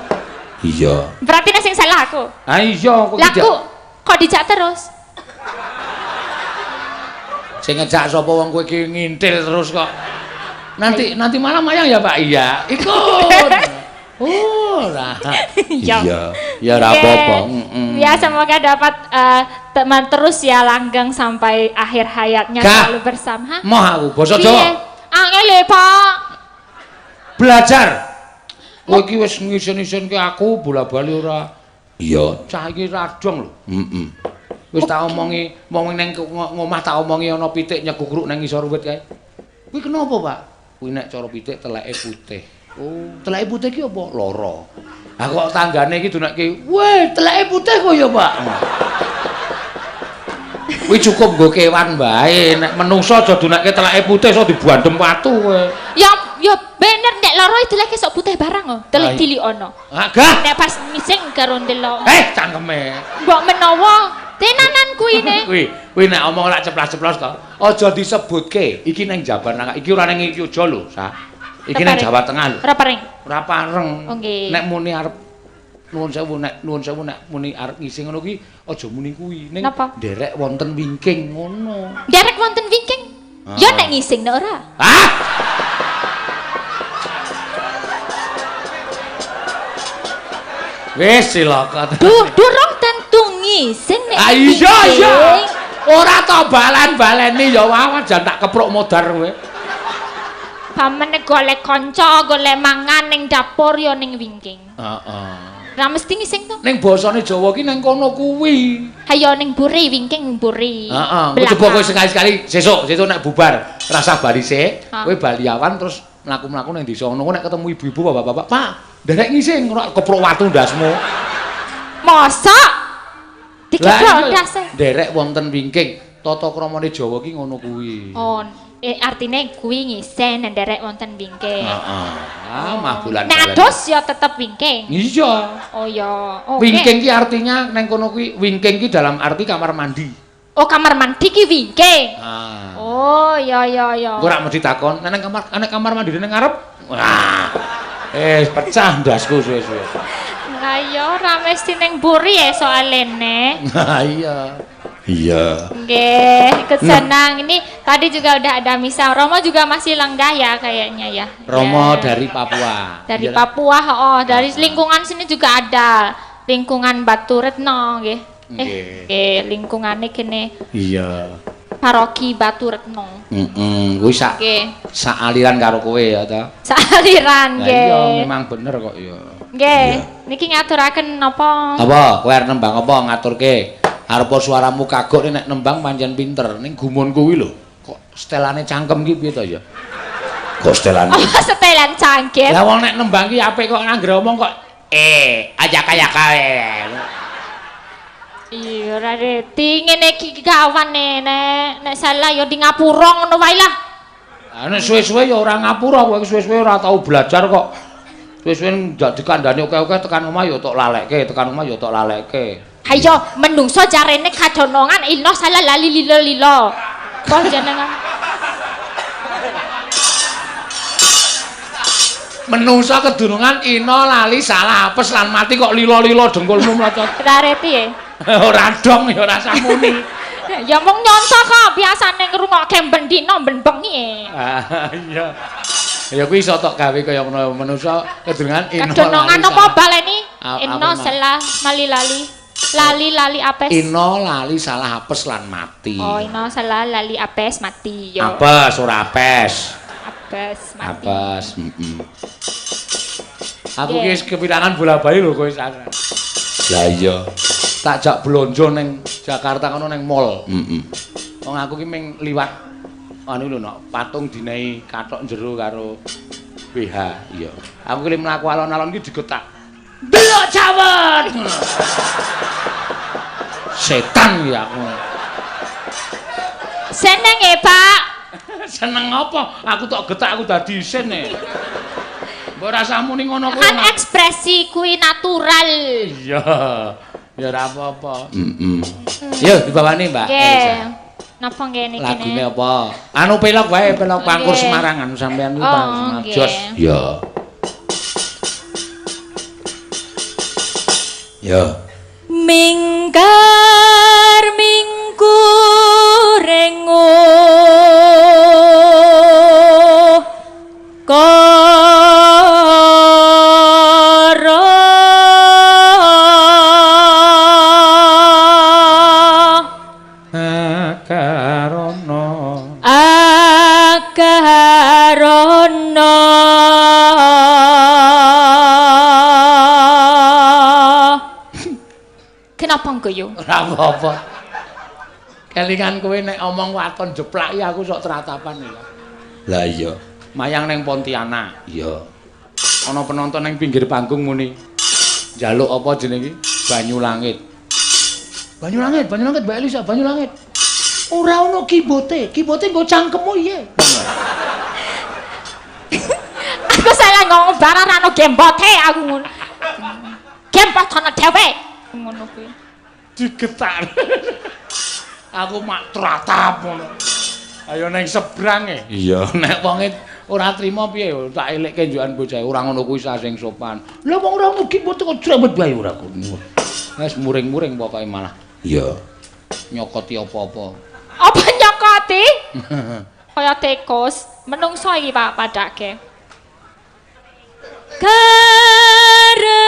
Iya. Berarti nek sing salah aku. Ah iya kok dijak. Lah kok dijak terus? Sing ngejak sapa wong kowe iki ngintil terus kok. Nanti malam mayang ya Pak? Iya. Ikut. Oh, lah. Iya. Ya ora apa-apa. Ya semoga dapat teman terus ya langgeng sampai akhir hayatnya selalu bersama. Moh aku basa Jawa. Angel Pak. Belajar. Kowe iki wis ngisen-isenke aku bola-bali ora. Iya, cah iki radong lho. Wis tak omongi ning ngomah tak omongi ana pitik nyegugruk nang ngisor wit kae. Kuwi kenapa, Pak? Kuwi nek cara pitik teleke putih. Oh, teleke putih ki apa? Lara. Ah kok tanggane iki dunake, "Weh, teleke putih kok ya, Pak." Kuwi cukup nggo kewan bae, nek menungso aja dunake teleke putih iso dibandem watu kowe. Ya bener nek lara deleke sok putih barang oh, telek dilikono. Agah. Nek pas ngising karo ndelok. Cangkeme. Mbok menawa tenanan kuwi. Kuwi nek omong lak ceplas-ceplos to. Aja disebutke. Iki ning Jabar Nangka. Iki ora ning iki aja lho, Sa. Iki ning Jawa Tengah lho. Ora pareng. Nek muni arep nuwun sewu nek muni arep ngising ngono kuwi aja muni kuwi. Ning nderek wonten wingking ngono. Nderek wonten wingking? Ya nek ngising nek ora. Wis cilaka. Durung tentu ngising nek. Iya. Ora to balen-baleni ya wae jan tak kepruk modar kowe. Pamane golek kanca, golek mangan ning dapur ya ning wingking. Heeh. Ra mesti ngising to. Ning basane Jawa ki nang kono kuwi. Ha ya ning mburi wingking mburi. Heeh. Coba kowe sekali-sekali sesuk nek bubar rasa bali sik, kowe baliawan terus mlaku-mlaku ning desa ngono nek ketemu ibu-ibu bapak-bapak, "Pak, nderek ngising ora kepruk watu ndasmu." Mosok dikeprok ndase. Nderek wonten wingking, tata kramane Jawa ki ngono kuwi. Oh, Artine kuwi ngisen nderek wonten wingking. Heeh. Ah, mah bulan Nek adus ya tetep wingking. Iya. Oh ya. Oke. Wingking ki artinya neng kono kuwi wingking ki dalam arti kamar mandi. Oh, kamar mandi ki wingking. Ah. Oh, ya. Engko ora mesti takon, nek kamar mandi ning ngarep. Wah. Pecah ndasku suwe-suwe. Lah ya ora mesti ning mburi ya soalnya nek. Nah, iya. Iya. Nggih, kesenang. Ini tadi juga udah ada misa. Romo juga masih lenggah ya kayaknya ya. Romo Ya. dari Papua. Dari Iya. Papua, oh dari lingkungan sini juga ada. Lingkungan Batu Retno nggih. Nggih. Lingkungane kene Iya. Paroki Batu Retno. Kuwi sak Nggih. aliran karo kowe ya ta. Saaliran Lah iya nggih. memang bener kok ya. Nggih. Niki ngaturaken napa? Apa? Kowe arep nembang apa ngaturke? Arepa suaramu kagok nek nembang pancen pinter. Ning gumun kuwi lho. Kok stelane cangkem ki piye to ya? Kok stelane? Oh, setelan cangkep. Lah wong nek nembang ki apik kok ngangger omong kok ajak-ajak kae. Iya, rareti ngene iki gawane nek salah ya di ngapura ngono wae lah. Ah nek suwe-suwe ya ora ngapura, kowe suwe-suwe ora tau belajar kok. Suwe-suwe ndak dikandani oke-oke tekan omah ya tok lalekke, tekan omah ya tok lalekke. Ayo menungso jarene kadonongan ino salah lali lilo-lilo. Kok jenengan Menungso kedunungan ino lali salah apes lan mati kok lilo-lilo dengkulmu mlocot. rareti ya. Ora dong ya ora samuni. Ya mung nyontoh kok biasane ngrungokke ben dino ben bengi. Ah iya. Ya kuwi iso tok gawe kaya ngono menungso kedunungan ino. Kadonongan apa baleni? Apa, Ino salah lali-lali. Lali-lali apes. Ino lali salah apes lan mati. Oh, ino salah lali apes mati yo. Apes ora apes. Apes mati. Apes, Aku ki wis kepirangan bola-bali lho kowe sak. Lah iya. Tak jak blonjo ning Jakarta kono ning mall. Wong aku ki ming liwat anu lho nok patung dinehi kathok jero karo BH. Iya. Aku ki mlaku alon-alon ki digetak. Delok cawet. Setan ya aku. Seneng ya, Pak. Seneng apa? Aku tok getak aku dadi isin e. Mbok rasamu ning ngono kuwi. Kan ekspresi kuwi natural. Iya. Ya ora apa-apa. Yo dibawani, Mbak. Nggih. Napa nggih niki? Lagune apa? Anu pelok wae, pelok Pangkur Semarang anu sampean kuwi Pak. Jos. Yo. Yo. Mingkar mingkurengo karo akarono Kenapa ngguyu? Ora apa-apa. Kelingan kowe nek omong waton jeplak ya aku sok teratapan ya. Lah iya. Mayang ning Pontianak. Iya. Ana penonton ning pinggir panggung muni. Njaluk apa jenenge iki? Banyu langit. Banyu langit, Mbak Elisa, banyu langit. Ora ono kibote. Kibote nggo cangkemmu iye. Aku salah ngomong barang ra ono gembote aku ngono. Gembot ana dhewe. Ngono kuwi. Digetar. Aku mak tratap ngono. Ayo neng sebrang e. Iya, nek wonge ora trima piye tak elekke njukan bocah ora ngono kuwi sing sopan. Lah wong ora mugi kok jrembet bae ora ngono. Wis muring-muring pokoke malah. Iya. Nyokoti apa-apa. Apa nyokoti? Kaya tikus, menungso iki Pak padake. Karena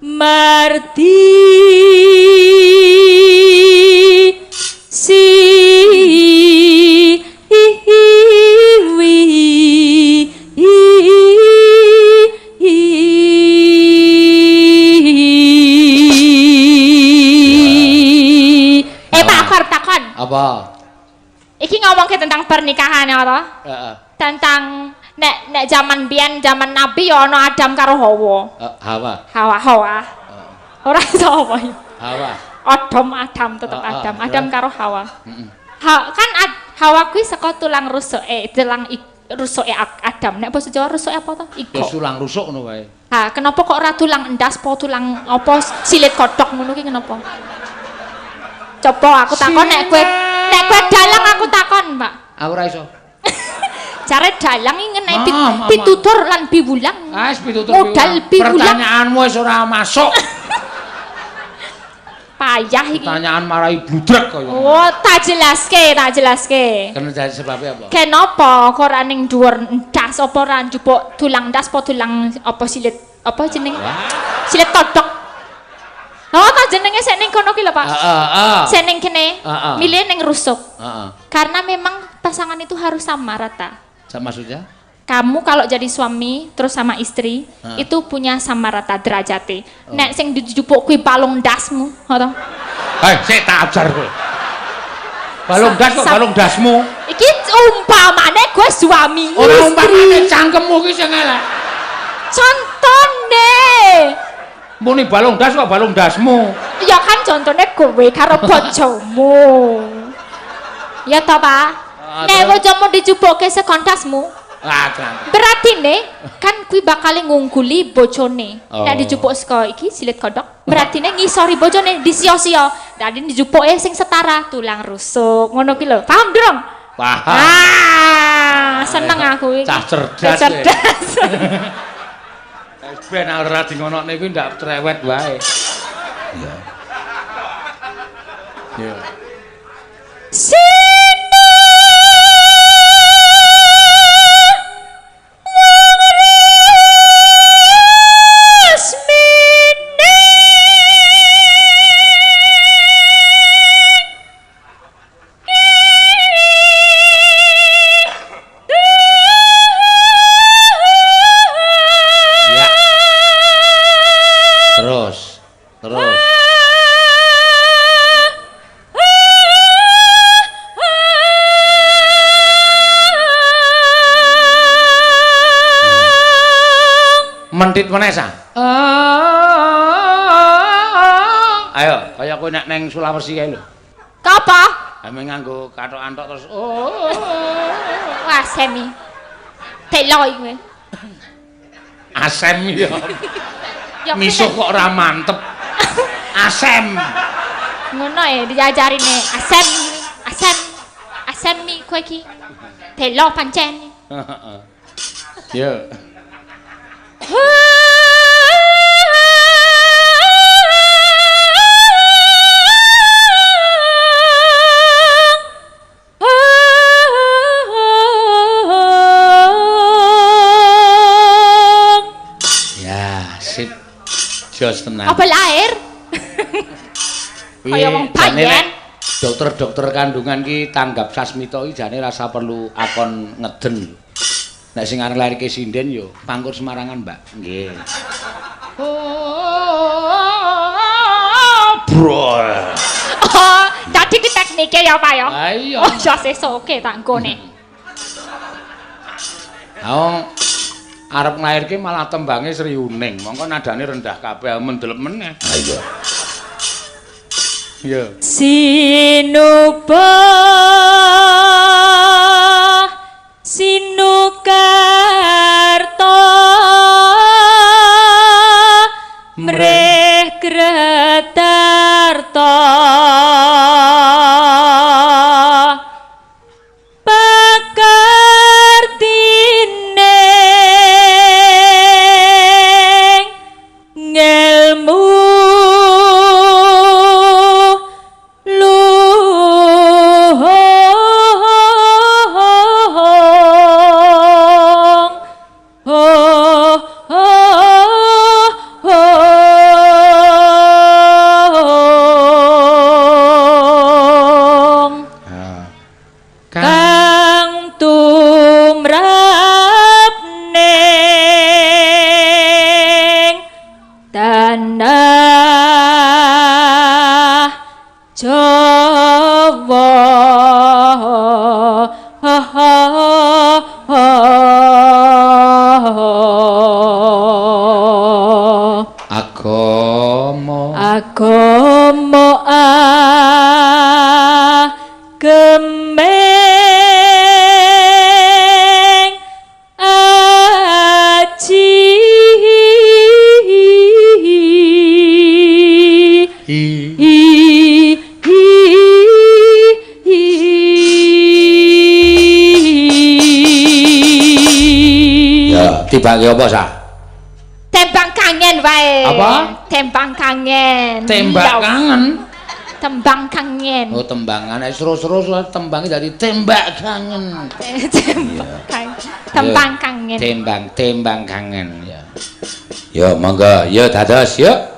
Marti si Pak aku arep takon. Apa? Iki ngomongke tentang pernikahan ya to? Heeh. Tentang nek zaman biyen zaman Nabi ya ana Adam karo Hawa. Hawa. Hawa. Ora iso apa ya? Hawa. Adam tetep Adam. Adam karo Hawa. Kan Hawa kuwi saka tulang rusuke, rusuke Adam. Nek basa Jawa rusuke apa to? Ya Igo. tulang rusuk ngono wae. Ha, kenapa kok ora tulang endas po tulang apa silit kodhok ngono ki kenapa? Coba aku takon nek kowe dalang aku takon, Mbak. Aku ora iso. Jare dalang iki ngenek pitutur lan biwulang. Ah, wis pitutur modal biwulang. Pertanyaanmu wis ora masuk. Payah iki. Pertanyaan marai bludrek kaya. Oh, tak jelaske. Kena jadi sebabnya apa? Kenapa kok ora ning dhuwur ndas apa ora njupuk tulang ndas apa tulang apa silit apa jeneng? Silit kodhok. Oh, ta jenenge sik ning kono ki lho, Pak. Heeh. Sik ning kene. Milih ning rusuk. Heeh. Karena memang pasangan itu harus sama rata. Maksudnya? Kamu kalau jadi suami terus sama istri itu punya sama rata derajate. Nek sing dijupuk kuwi balung ndasmu, ngono. Sik tak ajar kowe. Balung das kok balung dasmu. Iki umpamane gue suami Ora istri. umpamane cangkemmu ki sing elek. Contone. Muni balung das kok balung dasmu. Ya kan contone kowe karo bojomu. Ya ta, Pak? Nek bojomu dijupuke sekondasmu. Berarti nih kan kuwi bakal ngungguli bojone. Nek dijupuk saka iki silit kodhok, berarti nih ngisori bojone disio-sio. Dadi dijupuke sing setara tulang rusuk. Ngono ki lho. Paham, Drong? Paham. Seneng aku iki. Cah cerdas. Cerdas. Ben ora di ngonokne kuwi ndak cerewet wae. Iya. Iya. Terus. Mentit meneh sa. Ayo, kaya kowe nek neng Sulawesi kae lho. Apa? Ame nganggo kathok antok terus. Wah, semi. Telo iki. Asem ya. Ya Misuh kok ora mantep. Asem. Ngono diajarine. Asem mi kowe iki. Telo pancen. Heeh. Yo. Jos tenan. Apa lahir? Kaya wong bayen. Dokter-dokter kandungan ki tanggap sasmita iki jane rasa perlu akon ngeden. Nek sing arep lairke sinden yo pangkur Semarangan, Mbak. Nggih. Bro. Oh, dadi ki teknike ya, Pak ya. Ha iya. Oh, sesoke tak nggone. Arep nglairke malah tembange Sri Uning, mongko nadane rendah kabeh mendelep meneh. Ha iya. Iya. Sinukarto mreh Gretarto agama Iya, tibake apa sa? Tembang kangen wae. Apa? Tembang kangen. Tembak Iya. kangen. Tembang kangen. Oh, tembangan seru-seru tembangnya dari tembak kangen. Tembang kangen. Tembang kangen ya. Yo monggo, yo dados yuk.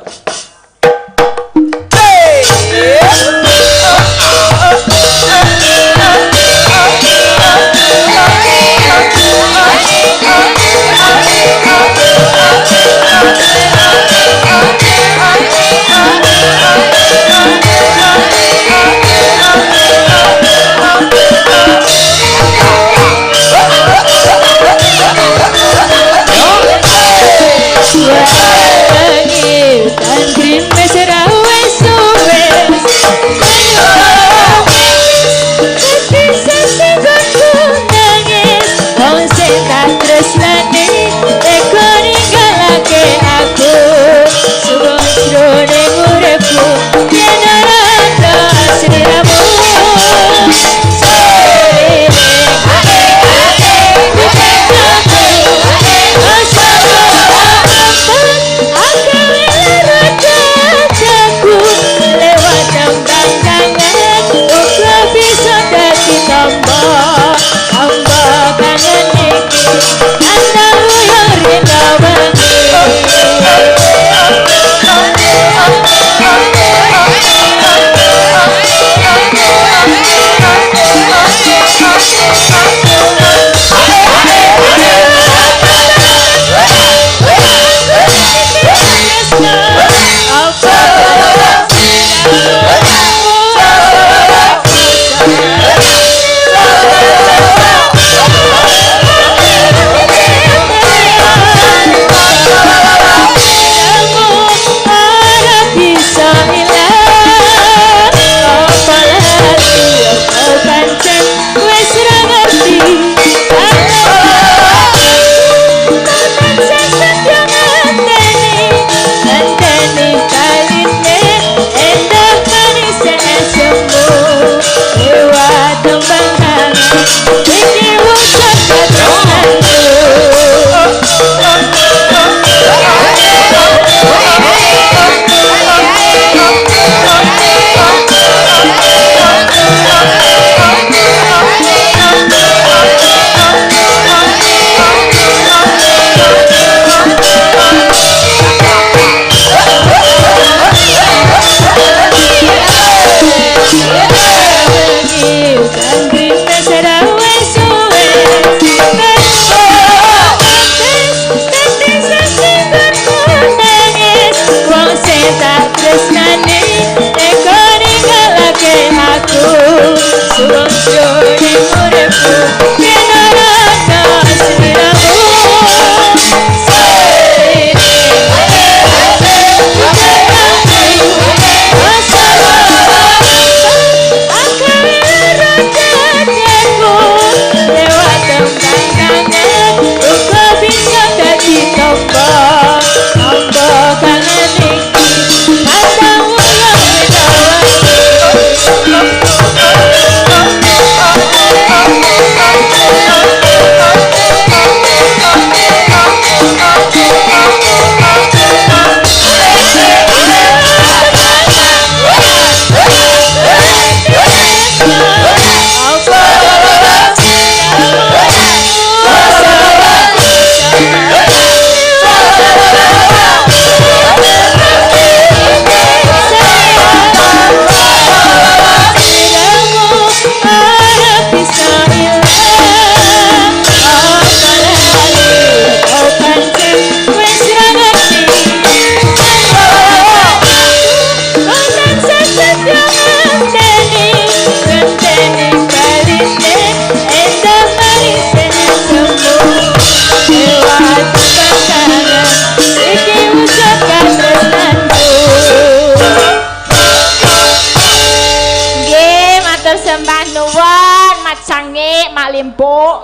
Limpo.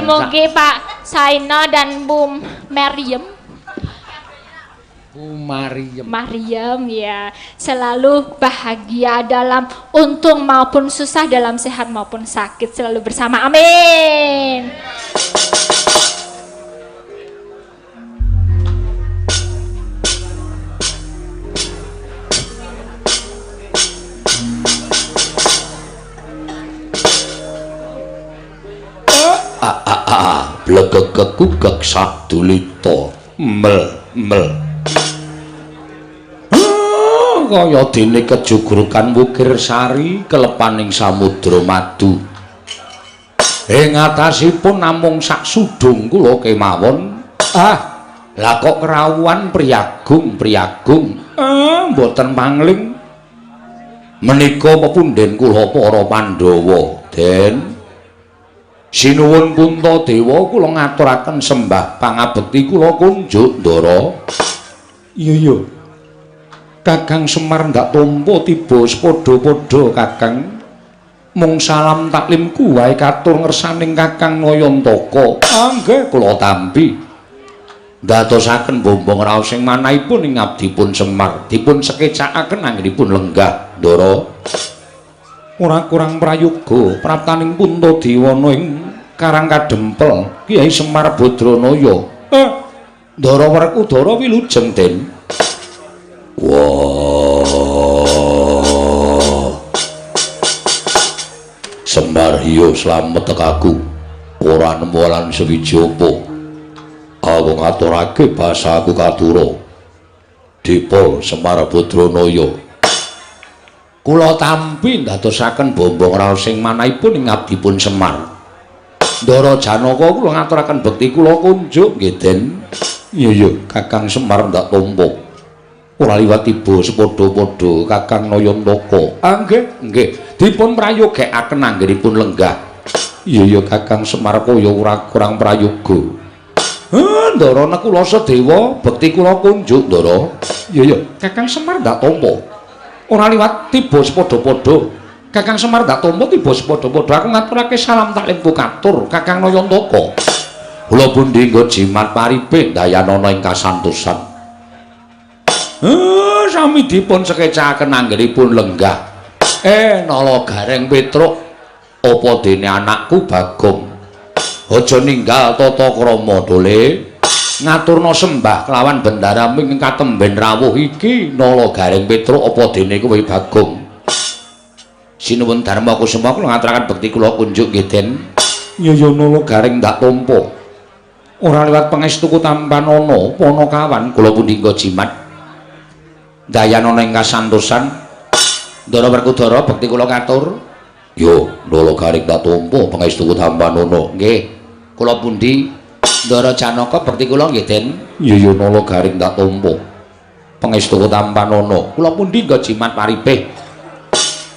Mungkin Pak Saina dan Bu Maryam Mariam ya, selalu bahagia dalam untung maupun susah, dalam sehat maupun sakit, selalu bersama. Amin. Blegegegugeg sadulita mel kaya dene kejugrukan wukir sari kelepaning samudra madu. Ing atasipun namung sak sudung kula kemawon. Lah kok kerawuhan priyagung mboten pangling. Menika pepunden kula para Pandhawa, Den. Sinuwun Puntadewa kula ngaturaken sembah pangabekti kula kunjuk Ndara. Iya. Kakang Semar ndak tampa tiba sepadha-padha Kakang. Mung salam taklimku wae katur ngersaning Kakang Nayantaka. Nggih kula tampi. Dadosaken bombong raos sing manahipun ing abdipun Semar dipun sekecakaken anggenipun lenggah Ndara. Ora kurang prayoga praptaning Puntadewana ing Karang Kadempel Kyai Semar Badranaya. Ndara Werkudara wilujeng Den. Wah. Semar hiyo slamet tekaku. Ora nemu lan sewiji apa. Aku ngaturake basa aku katura. Dipol Semar Badranaya. Kula tampi ndadosaken bombong raos sing manahipun ing abdipun Semar. Ndara Janaka kula ngaturaken bekti kula kunjuk nggih Den. Iya Kakang Semar ndak tampa. Ora liwat tiba sepadha-padha Kakang Nayantaka. Nggih. Dipun prayogekaken anggenipun lenggah. Iya Kakang Semar kaya ora kurang prayoga. Ndara kula sedewa bekti kula kunjuk Ndara. Iya Kakang Semar ndak tampa. Ora liwat tiba sepadha-padha Kakang Semar ndak tampa tiba sepadha-padha. Aku ngaturake salam taklimku katur Kakang Nayantaka. Kula pundi nggo jimat paripe dayanana ing kasantosan. Sami dipun sekecakaken anggenipun lenggah. Nala Gareng Petruk, apa dene anakku Bagong. Aja ninggal tata krama dole. Ngaturna sembah kelawan bendara ming katemben rawuh iki Nala Gareng Petruk apa dene kowe Bagong. Sinuwun Darma Kusuma kula ngaturaken bekti kula kunjuk nggih Den. Iya Nala Gareng ndak tampa. Ora liwat pangestuku Tampanana Panakawan kula pundi nggo jimat dayanana ing kasantosan. Ndara Werkudara bekti kula katur. Yo Nala Gareng ndak tampa pangestuku Tampanana. Nggih. Kula pundi Ndara Janaka bekti kula nggih Den. Iya Nala Gareng ndak tampa pangestuku Tampanana. Kula pundi nggo jimat paripih.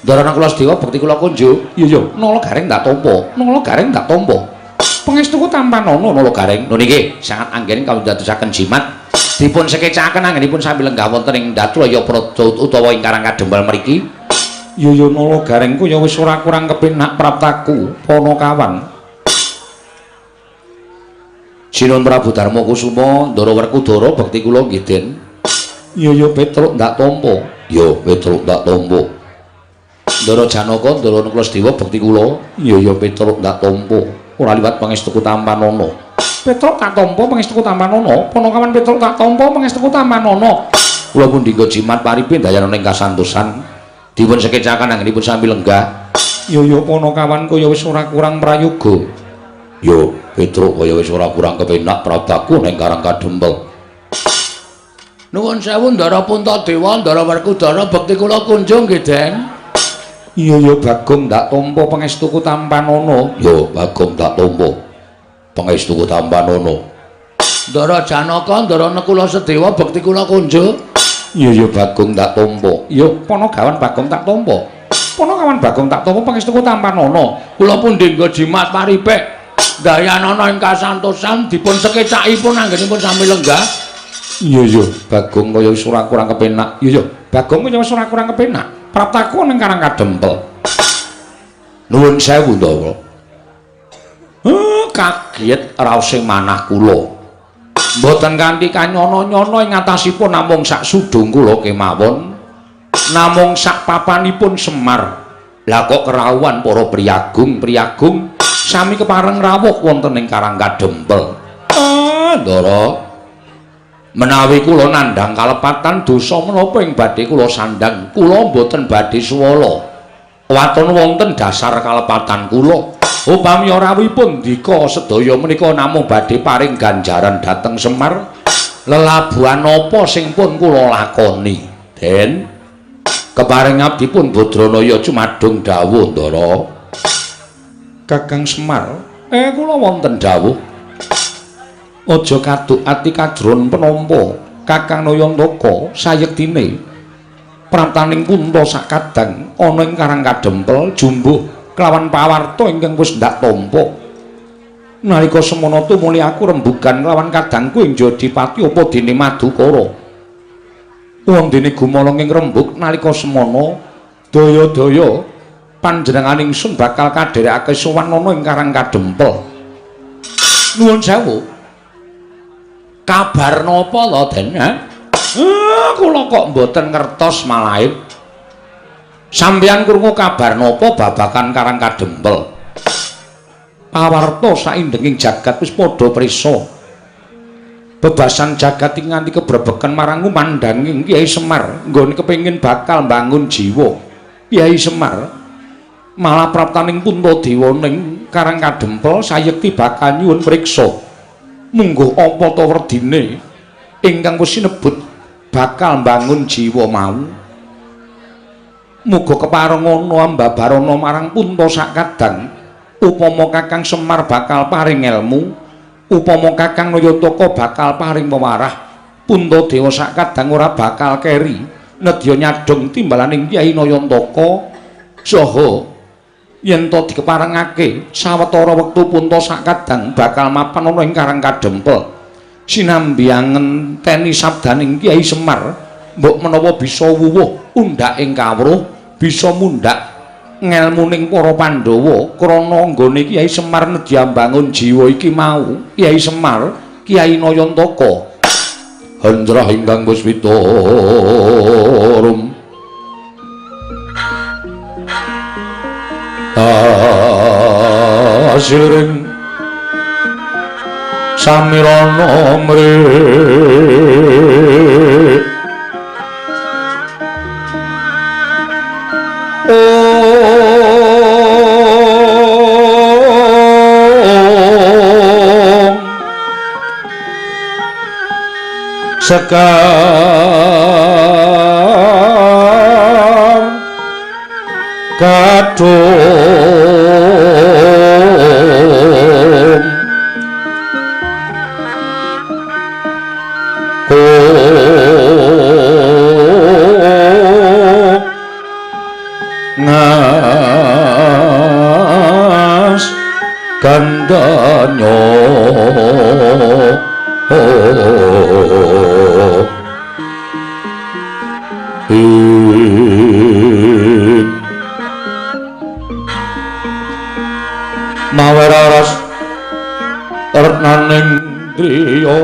Ndara kula Sedewa bekti kula kunjuk. Iya Nala Gareng ndak tampa. Nala Gareng ndak tampa pangestuku Tampanana. Nala Gareng. Lho niki sangat anggen kawula dadosaken jimat. Dipun sekecakaken anggenipun sami lenggah wonten ing Datlaya Praja utawa ing Karang Kadempel mriki. Iya Nala Gareng ku ya wis ora kurang kepenak praptaku Panakawan. Sinuwun Prabu Darma Kusuma, Ndara Werkudara bekti kula nggih Den. Iya Petruk ndak tampa. Ya Petruk ndak tampa. Ndara Janaka, Ndara kula Sedewa bekti kula. Iya Petruk ndak tampa. Ora liwat pangestuku Tampanana. Petruk tak tampa pangestuku Tampanana. Panakawan Petruk tak tampa pangestuku Tampanana. Kula pundi nggo jimat paripe dayanana ing kasantosan. Dipun sekecakaken anggenipun sami lenggah. Ya Panakawan kaya wis ora kurang prayoga. Ya Petruk kaya wis ora kurang kepenak prabdaku ning Karang Kadempel. Nuwun sewu Ndara Puntadewa, Ndara Werkudara bekti kula kunjung nggih Den. Iya Bagong ndak tampa pangestuku Tampanana. Ya Bagong ndak tampa pangestuku Tampanana. Ndara Janaka, Ndara kula Sedewa bekti kula kunjuk. Iya Bagong ndak tampa. Ya Panagawan Bagong tak tampa. Panagawan Bagong tak tampa pangestuku Tampanana. Kula pundi nggo jimat paripik dayanana ing kasantosan dipun sekecakipun anggenipun sami lenggah. Iya Bagong kaya wis ora kurang kepenak. Iya Bagong kaya wis ora kurang kepenak. Praptaku ning Karang Kadempel. Nuwun sewu Ndara. Kaget raos sing manah kula. Mboten kanthi kanyono-nyono ing atasipun namung sak sudung kula kemawon. Namung sak papanipun Semar. Lah kok kerawuhan para priyagung sami kepareng rawuh wonten ing Karang Kadempel. Ndara menawi kula nandhang kalepatan dosa menapa ing badhe kula sandhang, kula mboten badhe suwala. Waton wonten dasar kalepatan kula. Upami rawuhipun dika sedaya menika namung badhe paring ganjaran dhateng Semar, lelabuhan apa sing pun kula lakoni. Den keparing abdipun Badranaya cumadung dawuh Ndara. Kakang Semar, kula wonten dawuh. Aja kaduk ati kadron penampa. Kakang Nayantaka sayektine praptaning Kunta sakadang ana ing Karang Kadempel jumbuh kelawan pawarta ingkang wis ndak tampa. Nalika semana tumuli aku rembugan kelawan kadangku ing Jodipati apa dene Madukara. Wondene gumolong ing rembug nalika semana daya-daya panjenenganing ingsun bakal kadherekake sowan ana ing Karang Kadempel. Nuwun sewu. Kabar napa lho Den? Kula kok mboten ngertos malahe. Sampeyan krungu kabar napa babagan Karang Kadempel? Pawarta saindenging jagat wis padha prisa. Bebasan jagat ing nganti kebrebeken marang umandanging Kyai Semar nggone kepengin bakal mbangun jiwa. Kyai Semar malah praptaning Puntadewa ning Karang Kadempel sayekti bakal nyuwun priksa. Mungguh apa ta werdine ingkang wis sinebut bakal mbangun jiwa mau. Muga kepareng ana ambabarana marang Punta sakadang. Upama Kakang Semar bakal paring ilmu, upama Kakang Nayantaka bakal paring pewarah, Puntadewa sakadang ora bakal keri nedya nyadong timbalaning Kyai Nayantaka saha yen to dikeparengake sawetara wektu Punta sakadang bakal mapan ana ing Karang Kadempel. Sinambi ngenteni sabdaning Kyai Semar, mbok menawa bisa wuwuh undhak ing kawruh, bisa mundhak ngelmuning para Pandhawa krana nggone Kyai Semar nedya mbangun jiwa iki mau. Kyai Semar, Kyai Nayantaka handrah ingkang puspita rum asiring samirana mrih sekar kadung ngas kandanya maweraras retnaning driya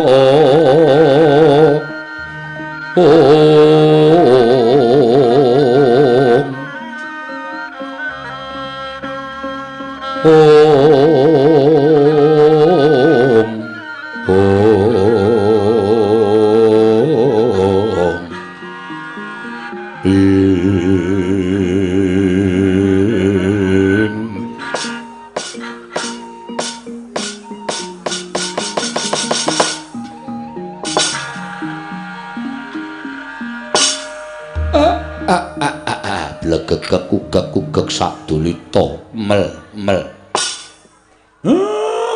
gugek sadulita mel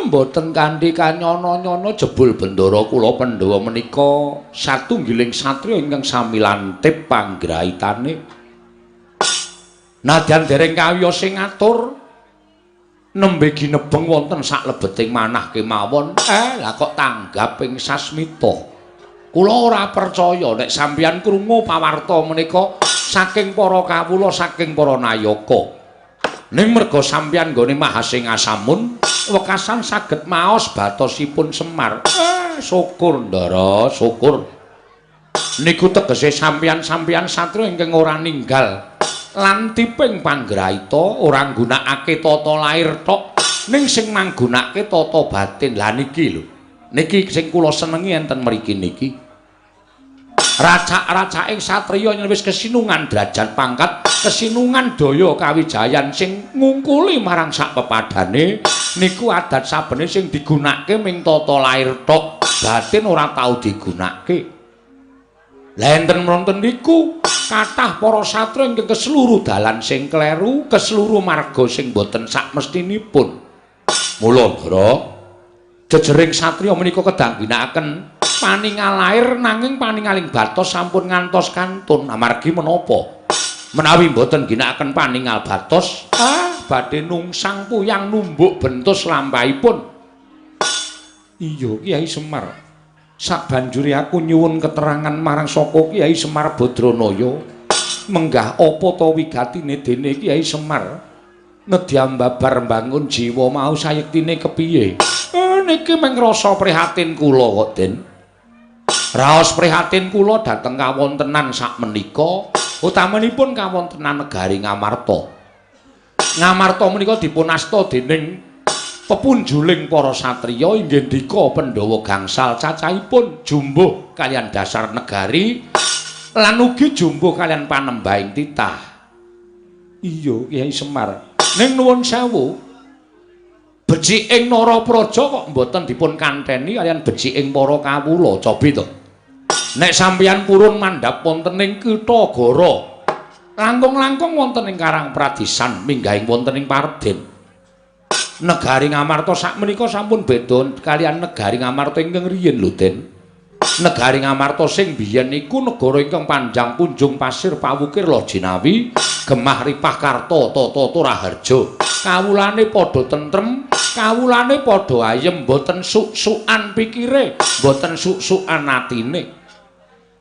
mboten kanthi kanyono-nyono jebul bendara kula Pandhawa menika satunggiling satriya ingkang sami lantip panggrahitane. Nadyan dereng kawiyos sing ngatur nembe ginebeng wonten saklebeting manah kemawon. Lah kok tanggap ing sasmita. Kula ora percaya nek sampeyan krungu pawarta menika saking para kawula, saking para nayaka. Ning merga sampeyan nggone Mahasingasamun wekasan saged maos batosipun Semar. Syukur Ndara, syukur. Niku tegese sampeyan-sampeyan satriya ingkang ora ninggal lan tiping panggraita ora nggunakake tata lair tok ning sing manggunakake tata batin. Lah niki lho. Niki sing kula senengi enten mriki niki. Racak-racake satriya yen wis kesinungan derajat pangkat, kesinungan daya kawijayan sing ngungkuli marang sak pepadane niku adat sabene sing digunakake ming tata lair tok, batin ora tau digunakake. Lah enten wonten niku kathah para satriya ingkang keseluruh dalan sing kleru, keseluruh marga sing boten sak mestinipun. Mula Ndara jejering satriya menika kedang ginakaken paningal lair nanging paningaling batos sampun ngantos kantun. Amargi menapa? Menawi mboten ginakaken paningal batos, badhe nungsang puyang numbuk bentus lampahipun. Iya Kiai Semar. Sabanjure aku nyuwun keterangan marang saka Kiai Semar Badranaya. Menggah apa ta wigatine dene Kiai Semar? Nedya mbabar mbangun jiwa mau sayektine kepiye? Niki mung rasa prihatin kula kok, Den. Raos prihatin kula dhateng kawontenan sakmenika, utamanipun kawontenan negari Ngamarta. Ngamarta menika dipunasta dening pepunjuling para satriya inggih ndika Pandhawa gangsal cacahipun jumbuh kalian dasar negari lan ugi jumbuh kalian panembahing titah. Iya Kiai Semar. Ning nuwun sewu, beciking Narapraja kok mboten dipun kanteni kalian beciking para kawula, cobi to. Nek sampeyan purun mandhap wonten ing Kitha Gora, langkung-langkung wonten ing Karang Pradisan, minggahing wonten ing Parden. Negari Ngamarta sakmenika sampun beda kalian negari Ngamarta ingkang riyin lho, Den. Negari Ngamarta sing biyen iku negara ingkang panjang punjung pasir pawukir lo jinawi, gemah ripah karta tata raharja. Kawulane padha tentrem, kawulane padha ayem, boten suk-sukan pikire, boten suk-sukan atine.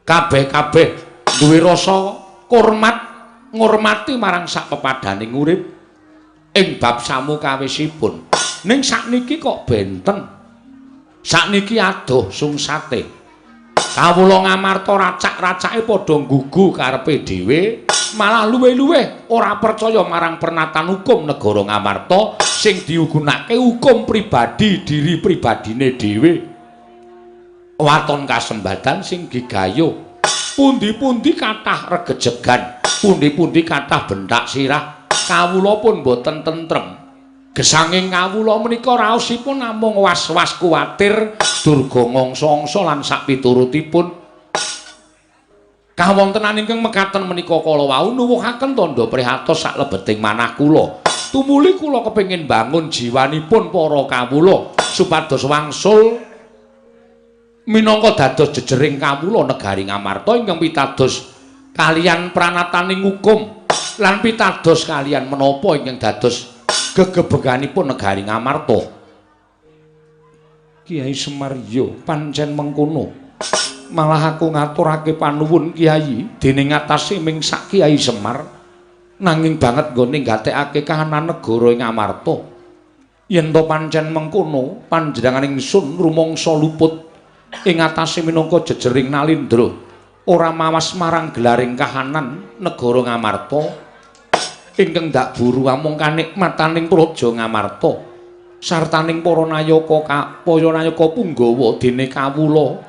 Kabeh-kabeh duwe rasa hormat ngurmati marang sak pepadaning urip ing bab samukawisipun. Ning sakniki kok benten. Sakniki adoh sungsate. Kawula Ngamarta racak-racake padha nggugu karepe dhewe, malah luwih-luwih ora percaya marang pernatan hukum negara Ngamarta sing digunakake hukum pribadi diri pribadine dhewe. Waton kasembadan sing gigayuh, pundi-pundi kathah regejegan, pundi-pundi kathah bentak sirah, kawula pun boten tentrem. Gesanging kawula menika raosipun namung was-was kuwatir durga ngangsa-angsa lan sapiturutipun. Kawontenan ingkang mekaten menika kala wau nuwuhaken tandha prihatos saklebeting manah kula. Tumuli kula kepengin bangun jiwanipun para kawula supados wangsul minangka dados jejering kawula negari Ngamarta ingkang pitados kalian pranataning hukum lan pitados kalian menapa ingkang dados gegebeganipun negari Ngamarta. Kiai Semar yo pancen mengkono. Malah aku ngaturake panuwun Kiai dening atase ming sak Kiai Semar nanging banget nggone gatekake kahanan negara ing Ngamarta. Yen to pancen mengkono panjenengan ingsun rumangsa luput ing atase minangka jejering Nalindra ora mawas marang gelaring kahanan negara Ngamarta ingkang dak buru amung kanikmataning praja Ngamarta sartaning para nayaka Punggawa dene kawula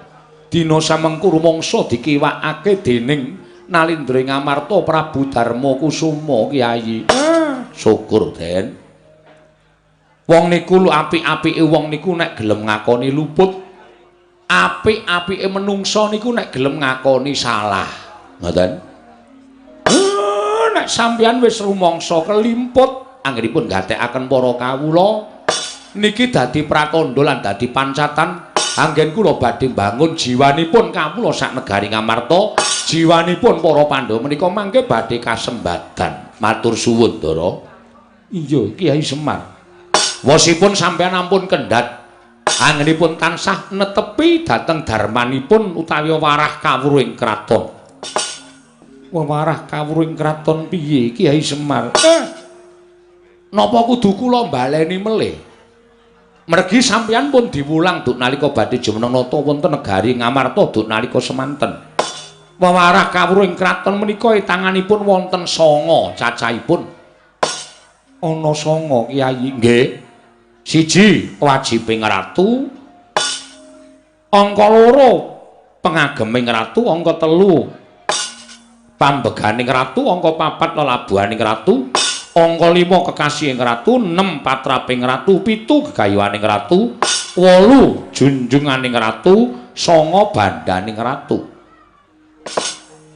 dina samengko rumangsa dikiwakake dening Nalindra Ngamarta Prabu Darma Kusuma Kyai. Syukur Den. Wong niku lu apik-apike wong niku nek gelem ngakoni luput, apik-apike menungsa niku nek gelem ngakoni salah. Ngoten. Nek sampeyan wis rumangsa kelimput anggenipun gatekaken para kawula niki dadi pratandha lan dadi pancatan anggen kula badhe mbangun jiwanipun kawula sak negari Ngamarta, jiwanipun para Pandhawa menika mangke badhe kasembadan. Matur suwun Ndara. Iya Kiai Semar. Wasipun sampeyan ampun kendhat anggenipun tansah netepi dhateng darmanipun utawi warah kawruhing kraton. Warah kawruhing kraton piye Kiai Semar? Napa kudu kula baleni melih? Mergi sampeyan pun diwulang duk nalika badhe jumeneng nata wonten negari Ngamarta duk nalika semanten. Wewarah kawruh ing kraton menika tanganipun wonten 9 cacahipun. Ana 9 Kyai nggih. 1 wajibing ratu. Angka 2 pengageming ratu, angka 3 pambeganing ratu, angka 4 lelabuhaning ratu, angka 5 kekasihing ratu, 6 patraping ratu, 7 gegayuhaning ratu, 8 junjunganing ratu, 9 bandaning ratu.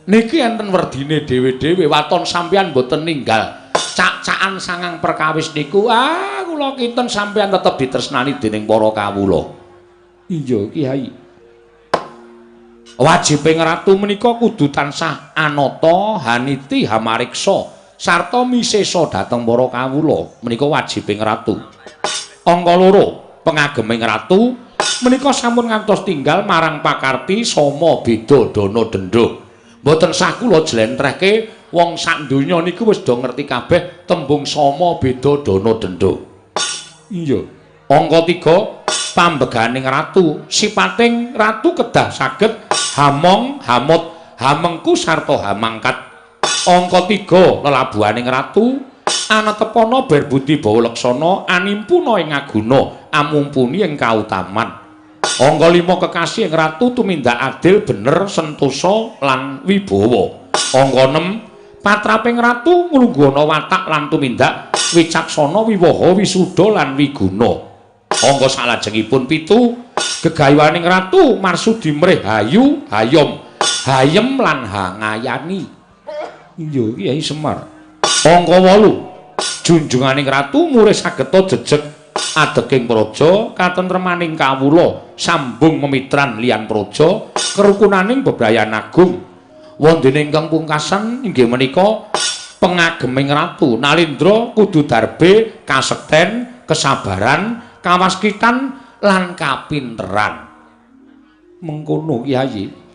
Niki enten werdine dhewe-dhewe waton sampeyan boten ninggal cak-cakan sangang perkawis niku. Kula kinten sampeyan tetep ditresnani dening para kawula. Iya Kyai. Wajibing ratu menika kudu tansah anata, haniti, hamariksa sarta misesa dhateng para kawula. Menika wajibing ratu. Angka 2 pengageming ratu menika sampun ngantos tinggal marang pakarti sama beda dana dendha. Mboten sah kula jlentrehke wong sak donya niku wis do ngerti kabeh tembung sama beda dana dendha. Iya. Angka 3 pambeganing ratu, sipating ratu kedah saged hamong, hamut, hamengku sarta hamangkat. Angka 3 lelabuhaning ratu, anatepana berbudi bawa leksana, animpuna ing aguna, amumpuni ing kautaman. Angka 5 kekasih ing ratu tumindak adil, bener, sentosa lan wibawa. Angka 6 patraping ratu nglunggana watak lan tumindak wicaksana, wiwaha, wisuda lan wiguna. Angka salajengipun 7 gegayuhaning ratu marsudi mrih hayu, hayom, hayem lan hangayani. Iya Kyai Semar. Angka 8 junjunganing ratu murih sageta jejeg adeking praja, katentremaning kawula, sambung memitran liyan praja, kerukunaning bebrayan agung. Wondene ingkang pungkasan inggih menika pengageming ratu. Nalindra kudu darbe kasekten, kesabaran, kawaskitan lan kapinteran. Mengkono Kyai.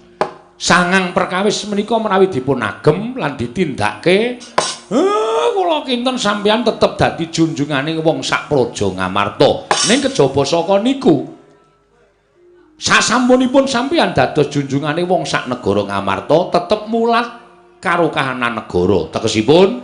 Sangang perkawis menika menawi dipun agem lan ditindakake, kula kinten sampeyan tetep dadi junjunganing wong sak praja Ngamarta. Ning kejaba saka niku, sasampunipun sampeyan dados junjunganing wong sak negara Ngamarta, tetep mulat karo kahanan negara. Tegesipun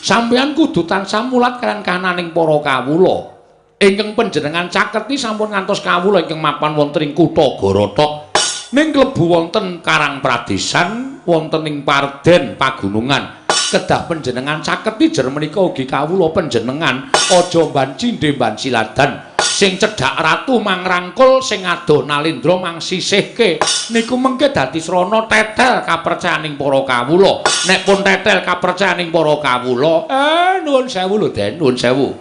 sampeyan kudu tansah mulat kaliyan kahananing para kawula. Ingkang panjenengan caketi sampun ngantos kawula ingkang mapan wonten ing kutha Gorotok. Ning klebu wonten Karang Pradesan, wonten ing Parden pagunungan. Kedah panjenengan caketi jer menika ugi kawula panjenengan aja banci ndemban siladan. Sing cedhak ratu mangrangkul, sing ado Nalindra mangsisihke. Niku mengke dadi srana tetel kapercayaning para kawula. Nek pun tetel kapercayaning para kawula, nuwun sewu lho Den, nuwun sewu.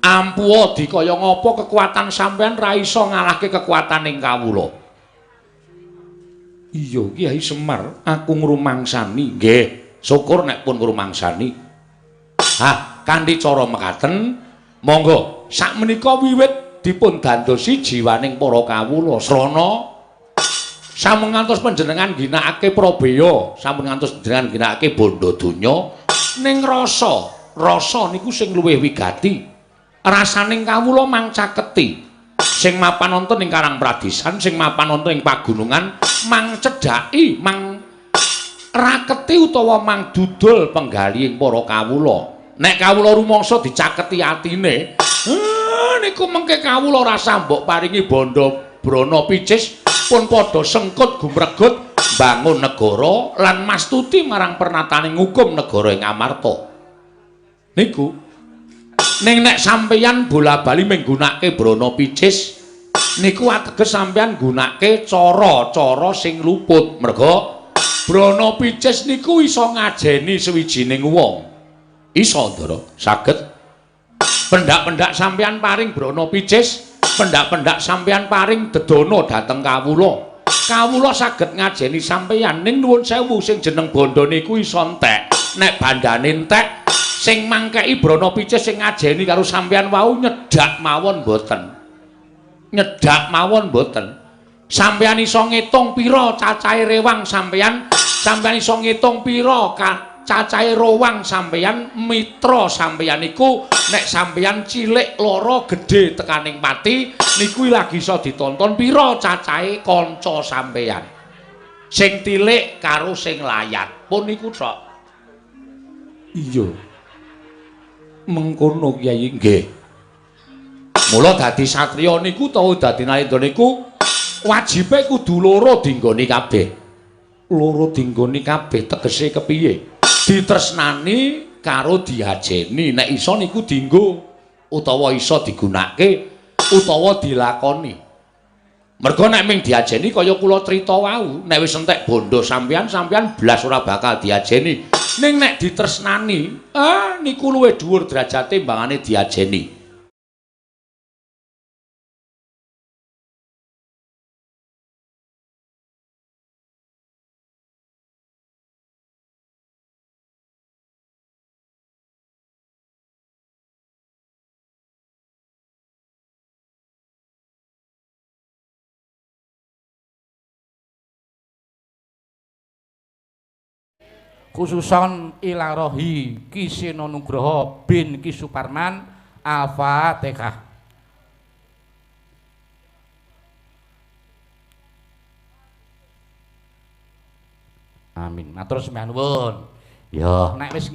Ampuha dikaya ngapa kekuatan sampean ra iso ngalahke kekuataning kawula. Iya Kyai Semar, aku ngrumangsani. Nggih, syukur nek pun ngrumangsani. Kanthi cara mekaten, monggo sakmenika wiwit dipun dandosi jiwaning para kawula srana sampun ngantos panjenengan ginakake Prabaya, sampun ngantos panjenengan ginakake bondo donya ning rasa niku sing luwih wigati. Rasaning kawula mangcaketi. Sing mapan wonten ing Karang Pradesan, sing mapan wonten ing pagunungan, mang cedhaki, mang raketi utawa mang dudul penggalihing para kawula. Nek kawula rumangsa dicaketi atine, niku mengke kawula rasa mbok paringi bondo brana picis pun padha sengkut gumregut bangun negara lan mastuti marang pernataning hukum negara ing Amarta. Niku ning nek sampeyan bola-bali menggunakake brana picis niku ateges sampeyan gunakake cara-cara sing luput. Merga brana picis niku iso ngajeni suwijining wong. Iso Ndara, saged. Pendak-pendak sampeyan paring brana picis, pendak-pendak sampeyan paring dedana dhateng kawula. Kawula saged ngajeni sampeyan ning nuwun sewu sing jeneng bondo niku iso entek. Nek bandane entek sing mangkeki brana picis sing ngajeni karo sampeyan wau nyedak mawon mboten. Nyedak mawon mboten. Sampeyan iso ngitung pira cacahe rewang sampeyan iso ngitung pira cacahe rowang sampeyan mitra sampeyan iku nek sampeyan cilik loro gedhe tekaning pati niku lagi iso ditonton pira cacahe kanca sampeyan sing tilik karo sing layat pun niku tok iya mengkono Kyai nggih mula dadi satriya niku tau dadi nalika niku wajibe kudu loro dinggoni kabeh loro dinggoni kabeh tegese kepiye ditresnani karo diajeni nek iso niku dienggo utawa iso digunakake utawa dilakoni mergo nek ming diajeni kaya kula crita wau nek wis entek bondo sampeyan blas ora bakal diajeni ning nek ditresnani niku luwih dhuwur derajate mbangane diajeni khususon ilarohi Kiseno Nugroho bin Ki Suparman Al-Fatihah. Amin. Matur sembah nuwun. Ya, nek wis